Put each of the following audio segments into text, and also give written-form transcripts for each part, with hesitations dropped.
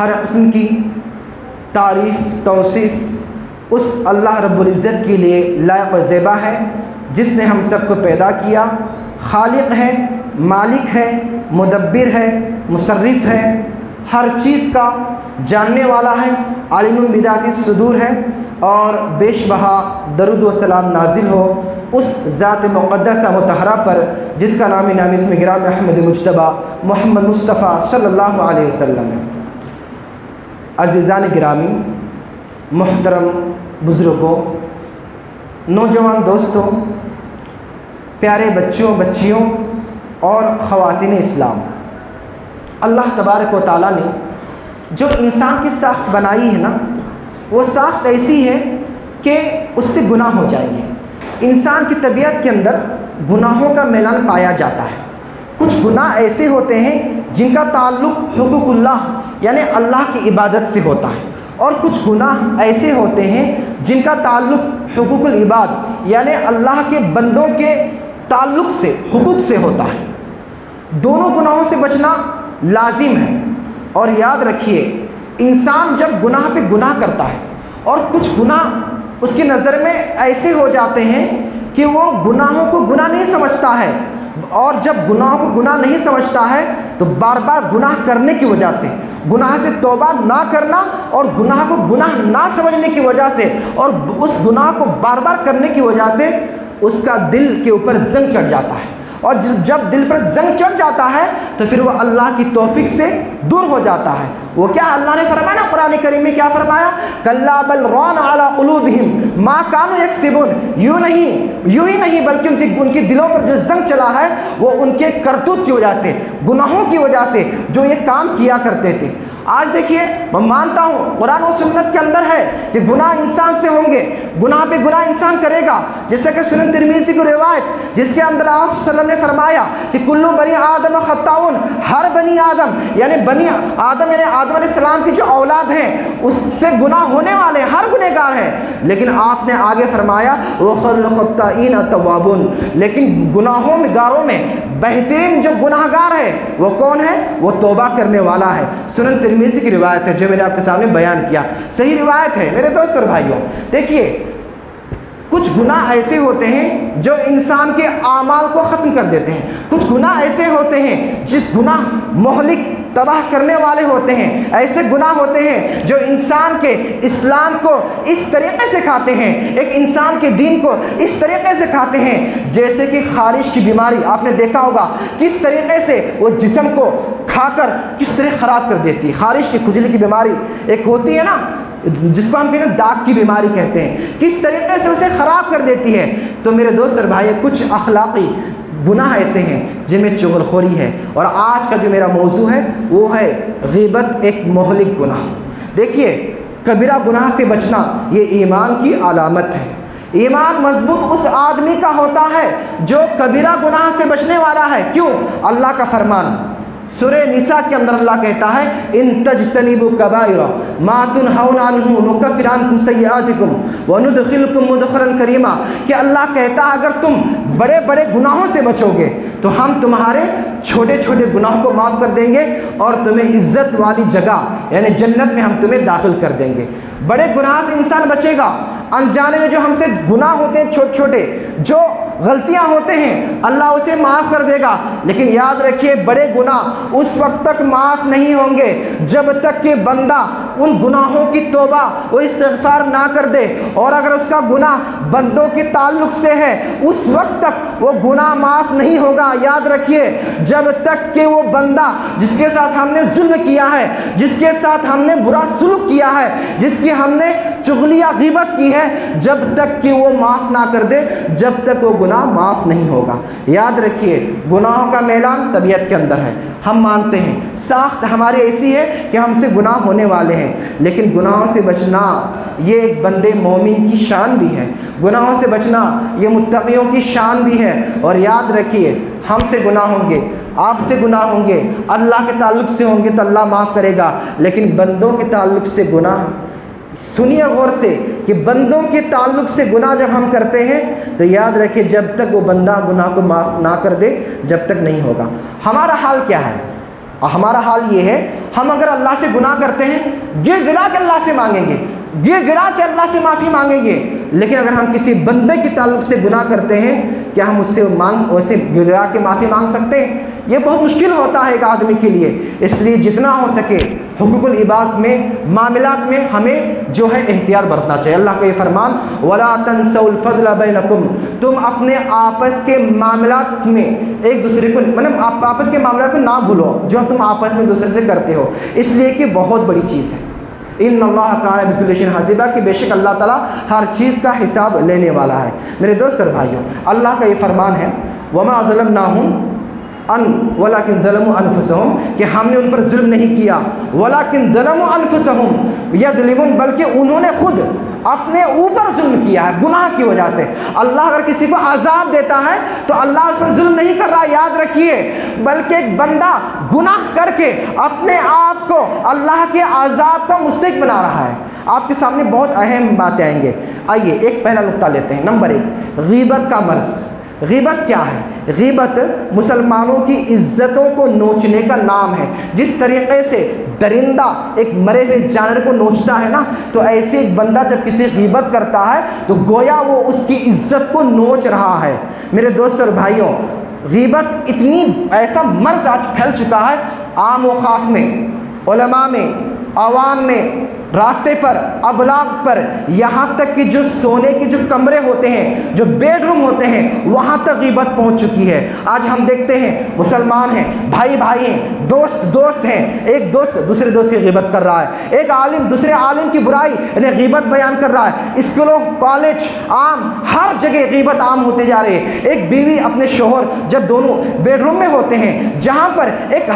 ہر قسم کی تعریف توصیف اس اللہ رب العزت کے لیے لائق و زیبا ہے جس نے ہم سب کو پیدا کیا، خالق ہے، مالک ہے، مدبر ہے، مصرف ہے، ہر چیز کا جاننے والا ہے، عالم بذات الصدور ہے، اور بیش بہا درود و سلام نازل ہو اس ذات مقدسہ مطہرہ پر جس کا نام نام اسم گرامی احمد مجتبی محمد مصطفیٰ صلی اللہ علیہ وسلم ہے۔ عزیزان گرامی، محترم بزرگوں، نوجوان دوستوں، پیارے بچوں بچیوں اور خواتین اسلام، اللہ تبارک و تعالیٰ نے جو انسان کی ساخت بنائی ہے نا، وہ ساخت ایسی ہے کہ اس سے گناہ ہو جائیں گے۔ انسان کی طبیعت کے اندر گناہوں کا میلان پایا جاتا ہے۔ کچھ گناہ ایسے ہوتے ہیں جن کا تعلق حقوق اللہ یعنی اللہ کی عبادت سے ہوتا ہے، اور کچھ گناہ ایسے ہوتے ہیں جن کا تعلق حقوق العباد یعنی اللہ کے بندوں کے تعلق سے، حقوق سے ہوتا ہے۔ دونوں گناہوں سے بچنا لازم ہے، اور یاد رکھیے انسان جب گناہ پہ گناہ کرتا ہے اور کچھ گناہ اس کی نظر میں ایسے ہو جاتے ہیں کہ وہ گناہوں کو گناہ نہیں سمجھتا ہے، اور جب گناہوں کو گناہ نہیں سمجھتا ہے تو بار بار گناہ کرنے کی وجہ سے، گناہ سے توبہ نہ کرنا اور گناہ کو گناہ نہ سمجھنے کی وجہ سے، اور اس گناہ کو بار بار کرنے کی وجہ سے اس کا دل کے اوپر زنگ چڑھ جاتا ہے، اور جب دل پر زنگ چڑھ جاتا ہے تو پھر وہ اللہ کی توفیق سے دور ہو جاتا ہے۔ وہ کیا اللہ نے فرمایا نا قرآن کریم میں، کیا فرمایا؟ کلا بل ران علی قلوبہم ما کانوا یکسبون، یوں ہی نہیں بلکہ ان کی دلوں پر جو زنگ چلا ہے وہ ان کے کرتوت کی وجہ سے، گناہوں کی وجہ سے جو یہ کام کیا کرتے تھے۔ آج دیکھیے، میں مانتا ہوں قرآن و سنت کے اندر ہے کہ گناہ انسان سے ہوں گے، گناہ پہ گناہ انسان کرے گا، جیسے کہ سنن ترمذی کی روایت جس کے اندر آپ صلی اللہ علیہ وسلم نے فرمایا کہ کلو بنی آدم خطاؤن، ہر بنی آدم یعنی آدم علیہ السلام کی جو اولاد ہیں اس سے گناہ ہونے والے ہر گنہگار ہیں، لیکن آپ نے آگے فرمایا وَخَيْرُ الْخَطَّائِينَ التَّوَّابُونَ، لیکن گناہوں میں گاروں میں بہترین جو گناہ گار ہے وہ کون ہے؟ وہ توبہ کرنے والا ہے۔ سنن ترمذی کی روایت ہے جو میں نے آپ کے سامنے بیان کیا، صحیح روایت ہے میرے دوست اور بھائیوں۔ دیکھیے کچھ گناہ ایسے ہوتے ہیں جو انسان کے اعمال کو ختم کر دیتے ہیں، کچھ گناہ ایسے ہوتے ہیں جس گناہ مہلک تباہ کرنے والے ہوتے ہیں، ایسے گناہ ہوتے ہیں جو انسان کے اسلام کو اس طریقے سے کھاتے ہیں، ایک انسان کے دین کو اس طریقے سے کھاتے ہیں جیسے کہ خارش کی بیماری آپ نے دیکھا ہوگا کس طریقے سے وہ جسم کو کھا کر کس طرح خراب کر دیتی ہے۔ خارش کی کھجلی کی بیماری ایک ہوتی ہے نا جس کو ہم کہتے ہیں داغ کی بیماری کہتے ہیں، کس طریقے سے اسے خراب کر دیتی ہے۔ تو میرے دوست اور بھائی کچھ اخلاقی گناہ ایسے ہیں جن میں چغل خوری ہے، اور آج کا جو میرا موضوع ہے وہ ہے غیبت، ایک مہلک گناہ۔ دیکھیے کبیرہ گناہ سے بچنا یہ ایمان کی علامت ہے۔ ایمان مضبوط اس آدمی کا ہوتا ہے جو کبیرہ گناہ سے بچنے والا ہے۔ کیوں؟ اللہ کا فرمان سورہ نساء کے اندر اللہ کہتا ہے ان تجتنبوا کبائر ما تنہون عنہ نکفر عنکم سیئاتکم وندخلکم مدخلا کریما، کہ اللہ کہتا ہے اگر تم بڑے بڑے گناہوں سے بچو گے تو ہم تمہارے چھوٹے چھوٹے گناہوں کو معاف کر دیں گے اور تمہیں عزت والی جگہ یعنی جنت میں ہم تمہیں داخل کر دیں گے۔ بڑے گناہ سے انسان بچے گا، انجانے میں جو ہم سے گناہ ہوتے ہیں چھوٹے چھوٹے جو غلطیاں ہوتے ہیں اللہ اسے معاف کر دے گا، لیکن یاد رکھیے بڑے گناہ اس وقت تک معاف نہیں ہوں گے جب تک کہ بندہ ان گناہوں کی توبہ و استغفار نہ کر دے، اور اگر اس کا گناہ بندوں کے تعلق سے ہے اس وقت تک وہ گناہ معاف نہیں ہوگا۔ یاد رکھیے جب تک کہ وہ بندہ جس کے ساتھ ہم نے ظلم کیا ہے، جس کے ساتھ ہم نے برا سلوک کیا ہے، جس کی ہم نے چغلی یا غیبت کی ہے، جب تک کہ وہ معاف نہ کر دے جب تک وہ گناہ معاف نہیں ہوگا۔ یاد رکھیے گناہوں کا میلان طبیعت کے اندر ہے، ہم مانتے ہیں ساخت ہماری ایسی ہے کہ ہم سے گناہ ہونے والے ہیں، لیکن گناہوں سے بچنا یہ ایک بندے مومن کی شان بھی ہے، گناہوں سے بچنا یہ متقیوں کی شان بھی ہے۔ اور یاد رکھیے ہم سے گناہ ہوں گے، آپ سے گناہ ہوں گے، اللہ کے تعلق سے ہوں گے تو اللہ معاف کرے گا، لیکن بندوں کے تعلق سے گناہ، سنیے غور سے کہ بندوں کے تعلق سے گناہ جب ہم کرتے ہیں تو یاد رکھیں جب تک وہ بندہ گناہ کو معاف نہ کر دے جب تک نہیں ہوگا۔ ہمارا حال کیا ہے؟ ہمارا حال یہ ہے، ہم اگر اللہ سے گناہ کرتے ہیں گر گڑا کے اللہ سے مانگیں گے، گر گڑا سے اللہ سے معافی مانگیں گے، لیکن اگر ہم کسی بندے کے تعلق سے گناہ کرتے ہیں کیا ہم اس سے ویسے گر گڑا کے معافی مانگ سکتے ہیں؟ یہ بہت مشکل ہوتا ہے ایک آدمی کے لیے۔ اس لیے جتنا ہو سکے حقوق العباد میں، معاملات میں ہمیں جو ہے احتیاط برتنا چاہیے۔ اللہ کا یہ فرمان وَلَا تَنْسَوْا الْفَضْلَ بَيْنَكُمْ، تم اپنے آپس کے معاملات میں ایک دوسرے کو مطلب آپس کے معاملات کو نہ بھولو جو تم آپس میں دوسرے سے کرتے ہو، اس لیے کہ بہت بڑی چیز ہے۔ ان اللہ کان بکل شیء حسیبا، کہ بے شک اللہ تعالیٰ ہر چیز کا حساب لینے والا ہے۔ میرے دوست اور بھائیوں، اللہ کا یہ فرمان ہے وما ظلمناہم ولکن ظلموا انفسہم، کہ ہم نے ان پر ظلم نہیں کیا، ولکن ظلموا انفسہم یظلمون، بلکہ انہوں نے خود اپنے اوپر ظلم کیا ہے گناہ کی وجہ سے۔ اللہ اگر کسی کو عذاب دیتا ہے تو اللہ اس پر ظلم نہیں کر رہا، یاد رکھیے، بلکہ ایک بندہ گناہ کر کے اپنے آپ کو اللہ کے عذاب کا مستحق بنا رہا ہے۔ آپ کے سامنے بہت اہم باتیں آئیں گے، آئیے ایک پہلا نقطہ لیتے ہیں۔ نمبر 1، غیبت کا مرض۔ غیبت کیا ہے؟ غیبت مسلمانوں کی عزتوں کو نوچنے کا نام ہے۔ جس طریقے سے درندہ ایک مرے ہوئے جانور کو نوچتا ہے نا، تو ایسے ایک بندہ جب کسی غیبت کرتا ہے تو گویا وہ اس کی عزت کو نوچ رہا ہے۔ میرے دوست اور بھائیوں، غیبت اتنی ایسا مرض آج پھیل چکا ہے، عام و خاص میں، علماء میں، عوام میں، راستے پر، ابلاغ پر، یہاں تک کہ جو سونے کے جو کمرے ہوتے ہیں، جو بیڈ روم ہوتے ہیں، وہاں تک غیبت پہنچ چکی ہے۔ آج ہم دیکھتے ہیں مسلمان ہیں، بھائی بھائی ہیں، دوست دوست ہیں، ایک دوست دوسرے دوست کی غیبت کر رہا ہے، ایک عالم دوسرے عالم کی برائی یعنی غیبت بیان کر رہا ہے۔ اسکولوں، کالج، عام ہر جگہ غیبت عام ہوتے جا رہے ہیں۔ ایک بیوی اپنے شوہر جب دونوں بیڈ روم میں ہوتے ہیں، جہاں پر ایک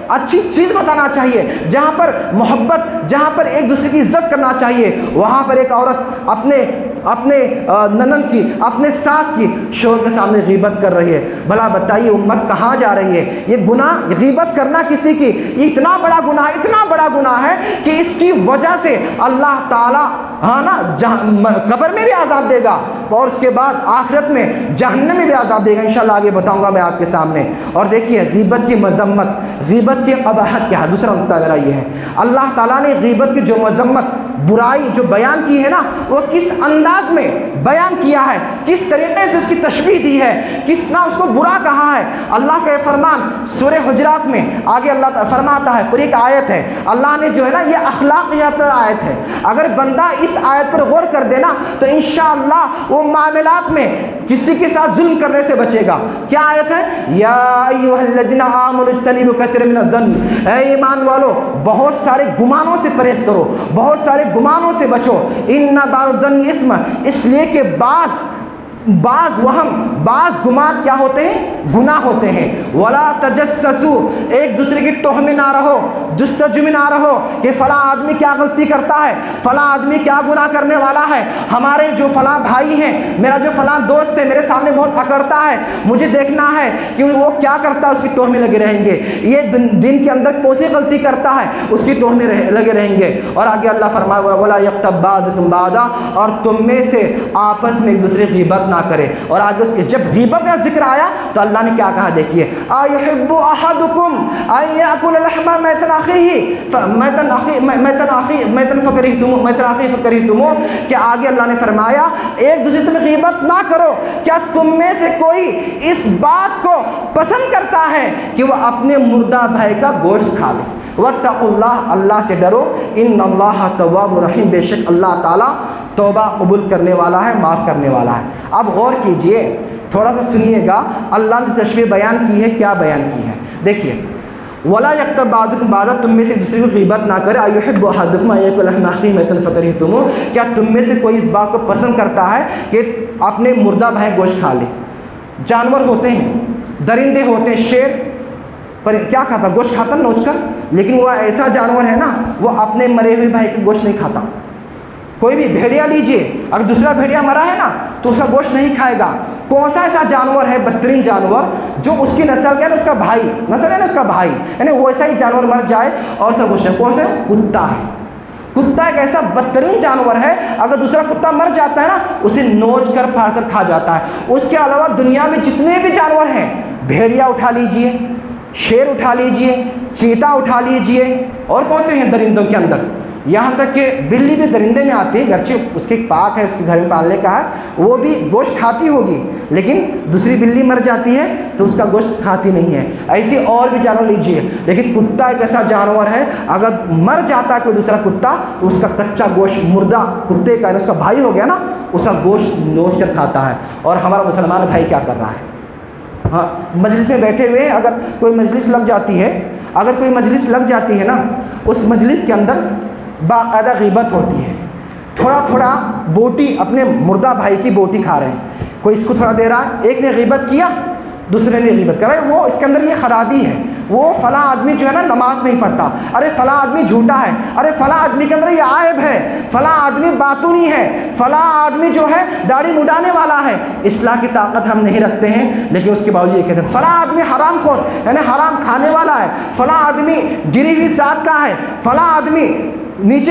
اچھی چیز بتانا چاہیے، جہاں پر محبت، جہاں پر ایک دوسرے کی عزت کرنا چاہیے، وہاں پر ایک عورت اپنے ننند کی، اپنے ساس کی شوہر کے سامنے غیبت کر رہی ہے۔ بھلا بتائیے امت کہاں جا رہی ہے؟ یہ گناہ، غیبت کرنا کسی کی، یہ اتنا بڑا گناہ ہے کہ اس کی وجہ سے اللہ تعالیٰ قبر میں بھی عذاب دے گا اور اس کے بعد آخرت میں جہنم میں بھی عذاب دے گا۔ انشاءاللہ آگے بتاؤں گا میں آپ کے سامنے۔ اور دیکھیے غیبت کی مذمت، غیبت کی قباحت کیا ہے؟ دوسرا نقطہ میرا یہ ہے، اللہ تعالیٰ نے غیبت کی جو مذمت، برائی جو بیان کی ہے نا، وہ کس انداز میں بیان کیا ہے، کس طریقے سے اس کی تشبیہ دی ہے، کس طرح اس کو برا کہا ہے۔ اللہ کا یہ فرمان سورہ حجرات میں آگے اللہ تعالیٰ فرماتا ہے، پوری ایک آیت ہے، اللہ نے جو ہے نا یہ اخلاق یہاں پر آیت ہے، اگر بندہ اس آیت پر غور کر دینا تو انشاءاللہ وہ معاملات میں کسی کے ساتھ ظلم کرنے سے بچے گا۔ کیا آیت ہے؟ یا ایھا الذین آمنوا اجتنبوا کثیرا من الظن، اے ایمان والو بہت سارے گمانوں سے پرہیز کرو، بہت سارے گمانوں سے بچو۔ ان بعض الظن اثم، اس لیے کہ بعض وہم، بعض گمان کیا ہوتے ہیں؟ گناہ ہوتے ہیں۔ ولا تجسسوا، ایک دوسرے کی ٹوہ میں نہ رہو، جستجو میں نہ رہو کہ فلاں آدمی کیا غلطی کرتا ہے، فلاں آدمی کیا گناہ کرنے والا ہے، ہمارے جو فلاں بھائی ہیں، میرا جو فلاں دوست ہے میرے سامنے بہت اکڑتا ہے، مجھے دیکھنا ہے کہ وہ کیا کرتا ہے، اس کی ٹوہ میں لگے رہیں گے۔ یہ دن کے اندر کون سی غلطی کرتا ہے، اس کی ٹوہ میں لگے رہیں گے۔ اور آگے اللہ فرمایا ولا یغتب بعضکم بعضا، اور تم میں سے آپس میں ایک دوسرے غیبت نہ کرے۔ اور آگے اس کے جب غیبت کا ذکر آیا تو اللہ نے کیا کہا؟ دیکھیے، ایحب احدکم ان یاکل لحم میتا اخیہ فکرہتموہ، کہ آگے اللہ نے فرمایا ایک دوسرے تم غیبت نہ کرو۔ کیا تم میں سے کوئی اس بات کو پسند کرتا ہے کہ وہ اپنے مردہ بھائی کا گوشت کھا لے؟ واتقوا اللہ، اللہ سے ڈرو، ان اللہ تواب رحیم، بے شک اللہ تعالیٰ توبہ قبول کرنے والا ہے، معاف کرنے والا ہے۔ اب غور کیجئے، تھوڑا سا سنیے گا، اللہ نے تشبیہ بیان کی ہے، کیا بیان کی ہے؟ دیکھیے، ولا یغتب بعضکم بعضا، تم میں سے دوسرے کو غیبت نہ کرے۔ ایحب احدکم ان یاکل لحم اخیہ میتا فکرہتموہ، کیا تم میں سے کوئی اس بات کو پسند کرتا ہے کہ اپنے مردہ بھائی گوشت کھا لے؟ جانور ہوتے ہیں، درندے ہوتے ہیں، شیر پر کیا کھاتا؟ گوشت کھاتا نوچ کر، لیکن وہ ایسا جانور ہے نا، وہ اپنے مرے ہوئے بھائی کا گوشت نہیں کھاتا۔ کوئی بھی بھیڑیا لیجئے، اگر دوسرا بھیڑیا مرا ہے نا تو اس کا گوشت نہیں کھائے گا۔ کون سا ایسا جانور ہے بدترین جانور جو اس کی نسل کیا ہے، اس کا بھائی نسل ہے نا، اس کا بھائی، یعنی وہ ایسا ہی جانور مر جائے اور اس کا گوشت ہے؟ کون سا؟ کتا ہے۔ کتا ایک ایسا بدترین جانور ہے، اگر دوسرا کتا مر جاتا ہے نا اسے نوچ کر پھاڑ کر کھا جاتا ہے۔ اس کے علاوہ دنیا میں جتنے بھی جانور ہیں، بھیڑیا اٹھا لیجئے، شیر اٹھا لیجئے، چیتا اٹھا لیجئے، اور کون سے ہیں درندوں کے اندر، یہاں تک کہ بلی بھی درندے میں آتی ہے، گرچہ اس کے پاک ہے، اس کے گھر میں پالنے کا ہے، وہ بھی گوشت کھاتی ہوگی، لیکن دوسری بلی مر جاتی ہے تو اس کا گوشت کھاتی نہیں ہے۔ ایسی اور بھی جانور لیجیے، لیکن کتا ایک ایسا جانور ہے اگر مر جاتا ہے کوئی دوسرا کتا تو اس کا کچا گوشت مردہ کتے کا، اس کا بھائی ہو گیا نا، اس کا گوشت نوچ کر کھاتا ہے۔ اور ہمارا مسلمان بھائی کیا کر رہا ہے؟ ہاں، مجلس میں بیٹھے ہوئے، اگر کوئی مجلس لگ جاتی ہے، نا، اس مجلس کے اندر باقاعدہ غیبت ہوتی ہے، تھوڑا تھوڑا بوٹی اپنے مردہ بھائی کی بوٹی کھا رہے ہیں، کوئی اس کو تھوڑا دے رہا ہے، ایک نے غیبت کیا دوسرے نے غیبت کرا، وہ اس کے اندر یہ خرابی ہے، وہ فلاں آدمی جو ہے نا نماز نہیں پڑھتا، ارے فلاں آدمی جھوٹا ہے، ارے فلاں آدمی کے اندر یہ عیب ہے، فلاں آدمی باتونی ہے، فلاں آدمی جو ہے داڑھی مڈانے والا ہے۔ اصلاح کی طاقت ہم نہیں رکھتے ہیں، لیکن اس کے باوجود یہ کہتے ہیں فلاں آدمی حرام خور یعنی حرام کھانے والا ہے، فلاں آدمی گری ہوئی ذات کا ہے، فلاں آدمی نیچ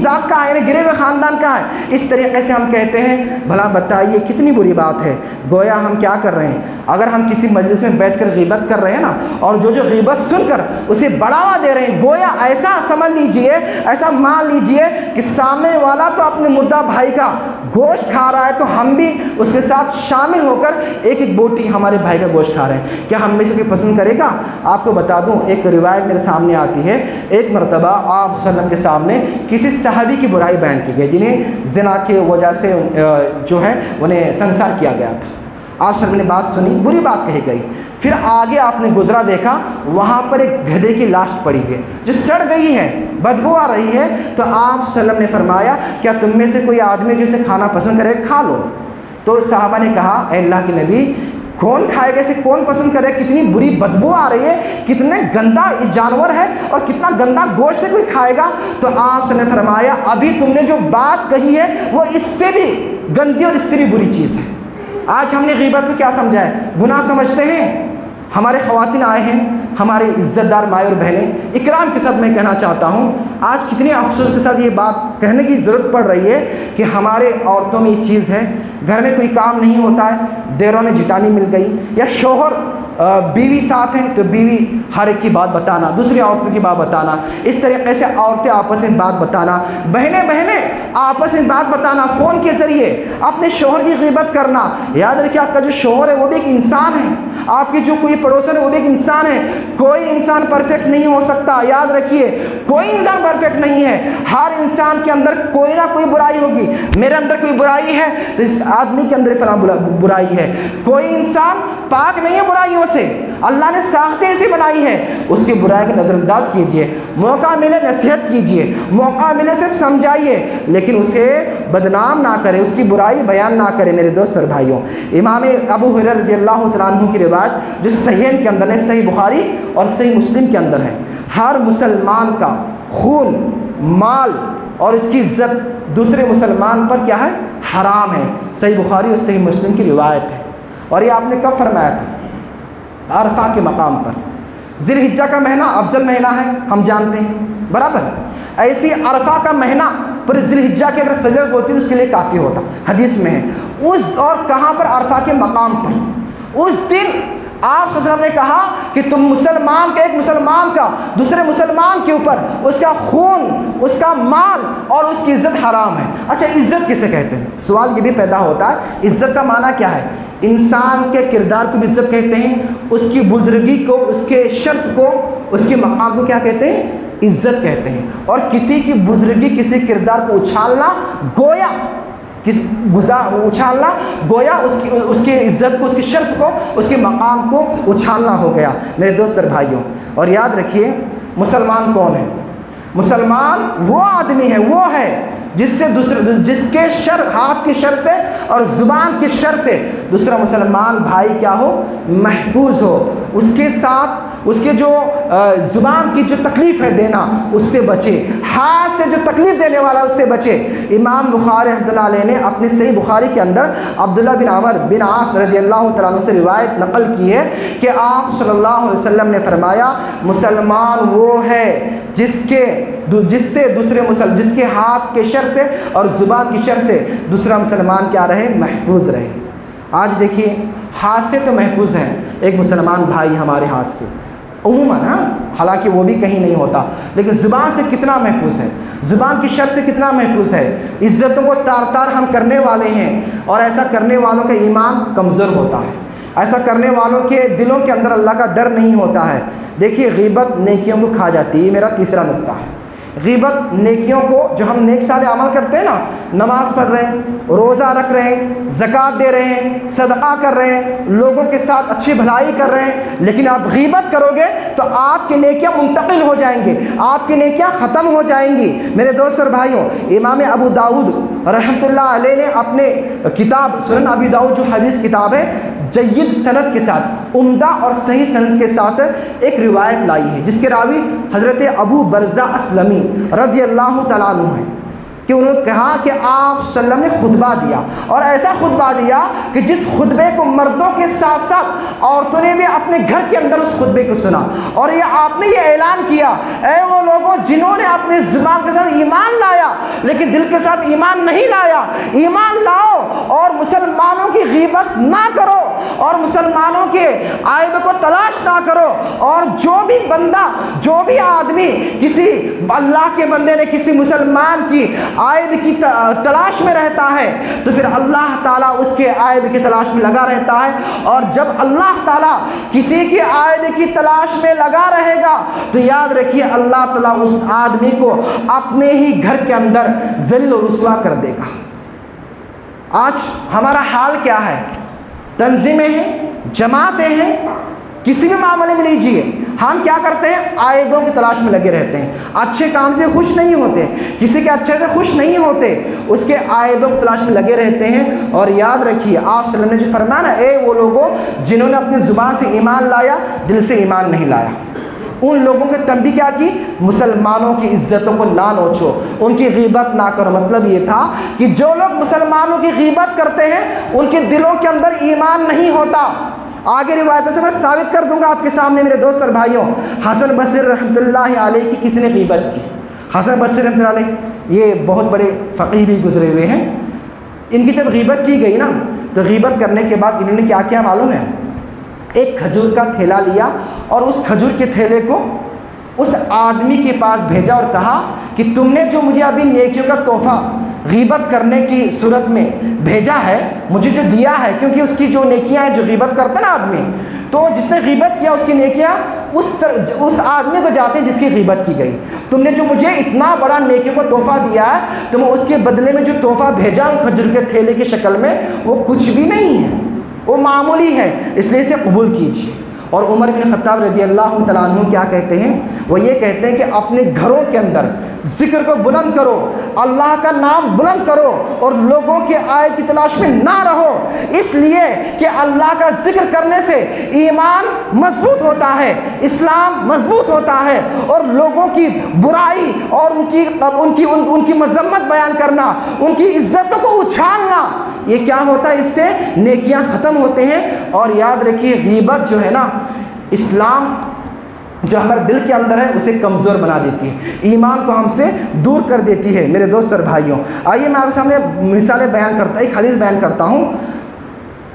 ذات کا ہے، یعنی گرے ہوئے خاندان کا ہے۔ اس طریقے سے ہم کہتے ہیں، بھلا بتائیے کتنی بری بات ہے۔ گویا ہم کیا کر رہے ہیں؟ اگر ہم کسی مجلس میں بیٹھ کر غیبت کر رہے ہیں نا، اور جو غیبت سن کر اسے بڑھاوا دے رہے ہیں، گویا ایسا سمجھ لیجئے، ایسا مان لیجئے کہ سامنے والا تو اپنے مردہ بھائی کا گوشت کھا رہا ہے، تو ہم بھی اس کے ساتھ شامل ہو کر ایک ایک بوٹی ہمارے بھائی کا گوشت کھا رہے ہیں۔ کیا ہم میں سے کوئی پسند کرے گا؟ آپ کو بتا دوں، ایک روایت میرے سامنے آتی ہے، ایک مرتبہ آپ صلی اللہ علیہ وسلم کے سامنے کسی صحابی کی برائی بیان کی گئی، جنہیں زنا کی وجہ سے جو ہے انہیں سنسار کیا گیا تھا۔ آپ صلی اللہ علیہ وسلم نے بات سنی، بری بات کہی گئی، پھر آگے آپ نے گزرا دیکھا، وہاں پر ایک گدھے کی لاش پڑی ہے جو سڑ گئی ہے، بدبو آ رہی ہے، تو آپ صلی اللہ علیہ وسلم نے فرمایا کیا تم میں سے کوئی آدمی جسے کھانا پسند کرے کھا لو؟ تو صحابہ نے کہا اے اللہ کے نبی، کون کھائے گا اسے، کون پسند کرے، کتنی بری بدبو آ رہی ہے، کتنے گندا جانور ہے اور کتنا گندا گوشت ہے، کوئی کھائے گا؟ تو آپ صلی اللہ علیہ وسلم نے فرمایا ابھی تم نے جو بات کہی ہے وہ اس سے بھی گندی اور اس سے بھی بری چیز ہے۔ آج ہم نے غیبت کو کیا سمجھا ہے؟ گناہ سمجھتے ہیں۔ ہمارے خواتین آئے ہیں، ہمارے عزت دار مائیں اور بہنیں، اکرام کے ساتھ میں کہنا چاہتا ہوں، آج کتنے افسوس کے ساتھ یہ بات کہنے کی ضرورت پڑ رہی ہے کہ ہمارے عورتوں میں یہ چیز ہے، گھر میں کوئی کام نہیں ہوتا ہے، دیرونِ جٹانی مل گئی، یا شوہر بیوی ساتھ ہیں تو بیوی ہر ایک کی بات بتانا، دوسری عورتوں کی بات بتانا، اس طریقے سے عورتیں آپس میں بات بتانا، بہنیں آپس میں بات بتانا، فون کے ذریعے اپنے شوہر کی غیبت کرنا۔ یاد رکھیے آپ کا جو شوہر ہے وہ بھی ایک انسان ہے، آپ کی جو کوئی پڑوسن ہے وہ بھی ایک انسان ہے، کوئی انسان پرفیکٹ نہیں ہو سکتا۔ یاد رکھیے کوئی انسان پرفیکٹ نہیں ہے، ہر انسان کے اندر کوئی نہ کوئی برائی ہوگی۔ میرے اندر کوئی برائی ہے تو اس آدمی کے اندر فلاں برائی ہے، کوئی انسان پاک نہیں ہے برائیوں سے، اللہ نے ساختیں ایسی بنائی ہے، اس کی برائی کو نظر انداز کیجئے، موقع ملے نصیحت کیجئے، موقع ملے سے سمجھائیے، لیکن اسے بدنام نہ کرے، اس کی برائی بیان نہ کرے۔ میرے دوست اور بھائیوں، امام ابو ہریرہ رضی اللہ تعالیٰ عنہ کی روایت جو صحیحین کے اندر ہے، صحیح بخاری اور صحیح مسلم کے اندر ہے، ہر مسلمان کا خون، مال اور اس کی عزت دوسرے مسلمان پر کیا ہے؟ حرام ہے۔ صحیح بخاری اور صحیح مسلم کی روایت ہے، اور یہ آپ نے کب فرمایا تھا؟ عرفہ کے مقام پر۔ ذی الحجہ کا مہینہ افضل مہینہ ہے، ہم جانتے ہیں، برابر۔ ایسی عرفہ کا مہینہ پر ذی الحجہ کی اگر فضیلت ہوتی تو اس کے لیے کافی ہوتا، حدیث میں ہے۔ اس اور کہاں پر؟ عرفہ کے مقام پر۔ اس دن آپ صلی اللہ علیہ وسلم نے کہا کہ تم مسلمان کا، ایک مسلمان کا دوسرے مسلمان کے اوپر اس کا خون، اس کا مال اور اس کی عزت حرام ہے۔ اچھا، عزت کسے کہتے ہیں؟ سوال یہ بھی پیدا ہوتا ہے، عزت کا معنی کیا ہے؟ انسان کے کردار کو بھی عزت کہتے ہیں، اس کی بزرگی کو، اس کے شرف کو، اس کے مقام کو کیا کہتے ہیں؟ عزت کہتے ہیں۔ اور کسی کی بزرگی، کسی کردار کو اچھالنا گویا گویا اس کی عزت کو، اس کی شرف کو، اس کے مقام کو اچھالنا ہو گیا۔ میرے دوست اور بھائیوں، اور یاد رکھیے مسلمان کون ہے؟ مسلمان وہ آدمی ہے، وہ ہے جس کے ہاتھ کی شر سے اور زبان کی شر سے دوسرا مسلمان بھائی کیا ہو؟ محفوظ ہو، اس کے ساتھ اس کے جو زبان کی جو تکلیف ہے دینا اس سے بچے، ہاتھ سے جو تکلیف دینے والا اس سے بچے۔ امام بخاری رحمۃ اللہ علیہ نے اپنے صحیح بخاری کے اندر عبداللہ بن عمر بن عاص رضی اللہ تعالیٰ عنہ سے روایت نقل کی ہے کہ آپ صلی اللہ علیہ وسلم نے فرمایا مسلمان وہ ہے جس کے ہاتھ کے شر سے اور زبان کی شر سے دوسرا مسلمان کیا رہے؟ محفوظ رہے۔ آج دیکھیے ہاتھ سے تو محفوظ ہیں ایک مسلمان بھائی ہمارے ہاتھ سے عموماً، ہاں حالانکہ وہ بھی کہیں نہیں ہوتا، لیکن زبان سے کتنا محفوظ ہے، زبان کی شر سے کتنا محفوظ ہے۔ عزتوں کو تار تار ہم کرنے والے ہیں، اور ایسا کرنے والوں کا ایمان کمزور ہوتا ہے، ایسا کرنے والوں کے دلوں کے اندر اللہ کا ڈر نہیں ہوتا ہے۔ دیکھیے غیبت نیکیوں کو کھا جاتی ہے، یہ میرا تیسرا نقطہ ہے۔ غیبت نیکیوں کو، جو ہم نیک صالح عمل کرتے ہیں نا، نماز پڑھ رہے ہیں، روزہ رکھ رہے ہیں، زکوٰۃ دے رہے ہیں، صدقہ کر رہے ہیں، لوگوں کے ساتھ اچھی بھلائی کر رہے ہیں، لیکن آپ غیبت کرو گے تو آپ کی نیکیاں منتقل ہو جائیں گی، آپ کی نیکیاں ختم ہو جائیں گی۔ میرے دوست اور بھائیوں، امام ابو داؤد رحمۃ اللہ علیہ نے اپنے کتاب سنن ابی داؤد، جو حدیث کتاب ہے، جید سند کے ساتھ، عمدہ اور صحیح سند کے ساتھ ایک روایت لائی ہے، جس کے راوی حضرت ابو برزہ اسلمی رضی اللہ تعالیٰ عنہ ہیں، کہ انہوں نے کہا کہ آپ صلی اللہ علیہ وسلم نے خطبہ دیا، اور ایسا خطبہ دیا کہ جس خطبے کو مردوں کے ساتھ ساتھ عورتوں نے بھی اپنے گھر کے اندر اس خطبے کو سنا، اور یہ آپ نے یہ اعلان کیا، اے وہ لوگوں جنہوں نے اپنے زبان کے ساتھ ایمان لایا لیکن دل کے ساتھ ایمان نہیں لایا، ایمان لاؤ اور مسلمانوں کی غیبت نہ کرو، اور مسلمانوں کے عیب کو تلاش نہ کرو، اور جو بھی بندہ، جو بھی آدمی کسی اللہ کے بندے نے کسی مسلمان کی عیب کی تلاش میں رہتا ہے تو پھر اللہ تعالیٰ اس کے عیب کی تلاش میں لگا رہتا ہے، اور جب اللہ تعالیٰ کسی کے عیب کی تلاش میں لگا رہے گا تو یاد رکھیے اللہ تعالیٰ اس آدمی کو اپنے ہی گھر کے اندر ذلیل و رسوا کر دے گا۔ آج ہمارا حال کیا ہے؟ تنظیمیں ہیں، جماعتیں ہیں، کسی بھی معاملے میں لیجیے، ہم کیا کرتے ہیں؟ عیبوں کی تلاش میں لگے رہتے ہیں، اچھے کام سے خوش نہیں ہوتے، کسی کے اچھے سے خوش نہیں ہوتے، اس کے عیبوں کی تلاش میں لگے رہتے ہیں۔ اور یاد رکھیے آپ صلی اللہ علیہ وسلم نے جو فرمایا نا، اے وہ لوگوں جنہوں نے اپنی زبان سے ایمان لایا دل سے ایمان نہیں لایا، ان لوگوں کے تنبیہ کیا کی؟ مسلمانوں کی عزتوں کو نہ نوچو، ان کی غیبت نہ کرو۔ مطلب یہ تھا کہ جو لوگ مسلمانوں کی غیبت کرتے ہیں ان کے دلوں کے اندر ایمان نہیں ہوتا۔ آگے روایتوں سے میں ثابت کر دوں گا آپ کے سامنے میرے دوست اور بھائیوں۔ حسن بصری رحمۃ اللہ علیہ کی کسی نے غیبت کی؟ حسن بصری رحمۃ اللہ علیہ یہ بہت بڑے فقیہ بھی گزرے ہوئے ہیں، ان کی جب غیبت کی گئی نا تو غیبت کرنے کے بعد انہوں نے کیا کیا معلوم ہے؟ ایک کھجور کا تھیلا لیا اور اس کھجور کے تھیلے کو اس آدمی کے پاس بھیجا اور کہا کہ تم نے جو مجھے ابھی نیکیوں کا تحفہ غیبت کرنے کی صورت میں بھیجا ہے، مجھے جو دیا ہے، کیونکہ اس کی جو نیکیاں ہیں، جو غیبت کرتا نا آدمی، تو جس نے غیبت کیا اس کی نیکیاں اس آدمی کو جاتے ہیں جس کی غیبت کی گئی۔ تم نے جو مجھے اتنا بڑا نیکیوں کا تحفہ دیا ہے تو میں اس کے بدلے میں جو تحفہ بھیجا ہوں کھجور کے تھیلے کی شکل میں، وہ کچھ بھی نہیں ہے، وہ معمولی ہے، اس لیے اسے قبول کیجیے۔ اور عمر بن خطاب رضی اللہ تعالیٰ عنہ کیا کہتے ہیں؟ وہ یہ کہتے ہیں کہ اپنے گھروں کے اندر ذکر کو بلند کرو، اللہ کا نام بلند کرو، اور لوگوں کے عیب کی تلاش میں نہ رہو، اس لیے کہ اللہ کا ذکر کرنے سے ایمان مضبوط ہوتا ہے، اسلام مضبوط ہوتا ہے، اور لوگوں کی برائی اور ان کی مذمت بیان کرنا، ان کی عزتوں کو اچھالنا، یہ کیا ہوتا ہے؟ اس سے نیکیاں ختم ہوتے ہیں۔ اور یاد رکھیے غیبت جو ہے نا، اسلام جو ہمارے دل کے اندر ہے اسے کمزور بنا دیتی ہے، ایمان کو ہم سے دور کر دیتی ہے۔ میرے دوست اور بھائیوں، آئیے میں آپ کے سامنے مثالیں بیان کرتا ہوں، ایک حدیث بیان کرتا ہوں۔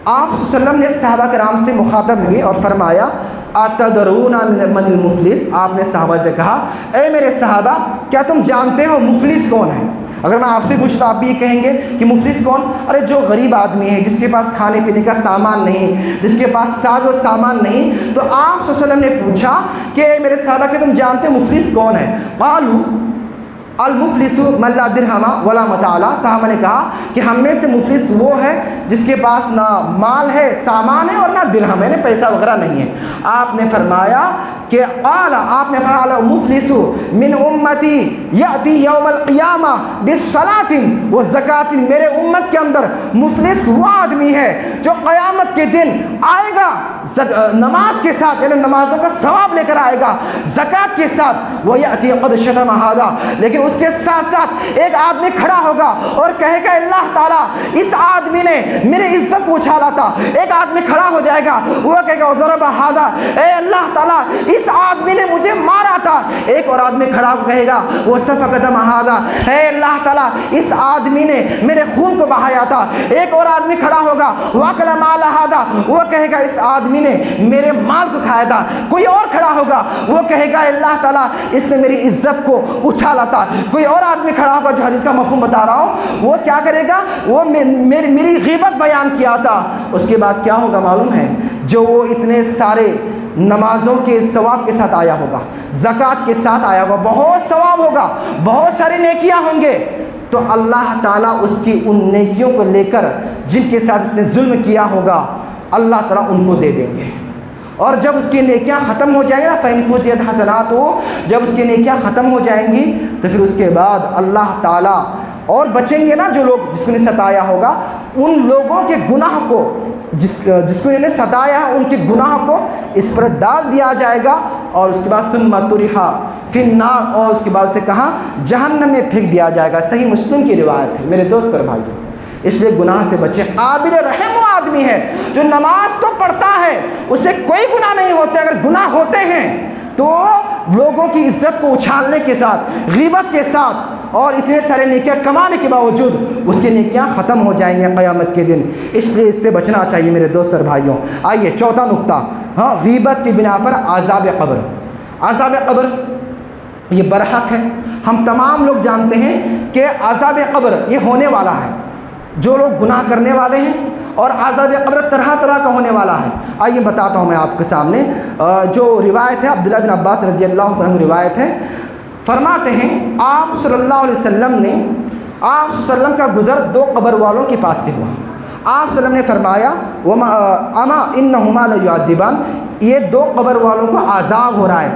آپ صلی اللہ علیہ وسلم نے صحابہ کرام سے مخاطب ہوئے اور فرمایا اتدرون من المفلس؟ آپ نے صحابہ سے کہا اے میرے صحابہ کیا تم جانتے ہو مفلس کون ہے؟ اگر میں آپ سے پوچھوں تو آپ بھی یہ کہیں گے کہ مفلس کون؟ ارے جو غریب آدمی ہے، جس کے پاس کھانے پینے کا سامان نہیں، جس کے پاس ساز و سامان نہیں۔ تو آپ صلی اللہ علیہ وسلم نے پوچھا کہ اے میرے صحابہ کہ تم جانتے ہو مفلس کون ہے؟ قالوا المفلس من لا درہم ولا متاع۔ صحابہ نے کہا کہ ہم میں سے مفلس وہ ہے جس کے پاس نہ مال ہے، سامان ہے، اور نہ درہم ہے، یعنی پیسہ وغیرہ نہیں ہے۔ آپ نے فرمایا کہ آپ نے فرمایا مفلس من امتی یاتی یوم القیامہ بالصلاۃ والزکاۃ۔ میرے امت کے اندر مفلس وہ آدمی ہے جو قیامت کے دن آئے گا نماز کے ساتھ، یعنی نمازوں کا ثواب لے کر آئے گا، زکوٰۃ کے ساتھ، وہ یاتی قد شتم ھذا، لیکن اس کے ساتھ ساتھ ایک آدمی کھڑا ہوگا اور کہے گا اللہ تعالیٰ اس آدمی نے میری عزت کو اچھالا تھا۔ ایک آدمی کھڑا ہو جائے گا، وہ کہے گا ضرب ھذا، اے اللہ تعالیٰ اس آدمی نے مجھے مارا تھا۔ ہوگا, ایک اور آدمی کھڑا ہو کہے گا وہ سفک دم ھذا, اے اللہ تعالیٰ اس آدمی نے میرے خون کو بہایا تھا. ایک اور آدمی کھڑا ہوگا واکل مال ھذا, وہ کہے گا اس آدمی نے میرے مال کو کھایا تھا. کوئی اور کھڑا ہوگا وہ کہے گا اللہ تعالیٰ اس نے میری عزت کو اچھالا تھا. کوئی اور آدمی کھڑا ہوگا, جو حدیث کا مفہوم بتا رہا ہوں, وہ کیا کرے گا, وہ میری غیبت بیان کیا تھا. اس کے بعد کیا ہوگا معلوم ہے, جو وہ اتنے سارے نمازوں کے ثواب کے ساتھ آیا ہوگا, زکوٰۃ کے ساتھ آیا ہوگا, بہت ثواب ہوگا, بہت ساری نیکیاں ہوں گے, تو اللہ تعالیٰ اس کی ان نیکیوں کو لے کر جن کے ساتھ اس نے ظلم کیا ہوگا اللہ تعالیٰ ان کو دے دیں گے. اور جب اس کی نیکیاں ختم ہو جائیں گا, فَإِنْ حسنات ہو, جب اس کی نیکیاں ختم ہو جائیں گی تو پھر اس کے بعد اللہ تعالیٰ اور بچیں گے نا, جو لوگ جس کو نے ستایا ہوگا, ان لوگوں کے گناہ کو, جس کو انہوں نے ستایا ہے ان کے گناہ کو اس پر ڈال دیا جائے گا. اور اس کے بعد ثم طرح فی النار, اور اس کے بعد سے کہاں, جہنم میں پھینک دیا جائے گا. صحیح مسلم کی روایت ہے میرے دوست اور بھائیوں. اس لیے گناہ سے بچیں. قابل رحم وہ آدمی ہے جو نماز تو پڑھتا ہے, اسے کوئی گناہ نہیں ہوتے. اگر گناہ ہوتے ہیں تو لوگوں کی عزت کو اچھالنے کے ساتھ, غیبت کے ساتھ, اور اتنے سارے نیکیاں کمانے کے باوجود اس کی نیکیاں ختم ہو جائیں گے قیامت کے دن. اس لیے اس سے بچنا چاہیے میرے دوست اور بھائیوں. آئیے چوتھا نقطہ, ہاں, غیبت کی بنا پر عذاب قبر. عذاب قبر یہ برحق ہے. ہم تمام لوگ جانتے ہیں کہ عذاب قبر یہ ہونے والا ہے. جو لوگ گناہ کرنے والے ہیں, اور عذاب قبر طرح طرح کا ہونے والا ہے. آئیے بتاتا ہوں میں آپ کے سامنے. جو روایت ہے عبداللہ بن عباس رضی اللہ عنہ روایت ہے, فرماتے ہیں آپ صلی اللہ علیہ وسلم نے, آپ صلی اللہ علیہ وسلم کا گزر دو قبر والوں کے پاس سے ہوا. آپ صلی اللہ علیہ وسلم نے فرمایا اما انہما لیعذبان, یہ دو قبر والوں کو عذاب ہو رہا ہے,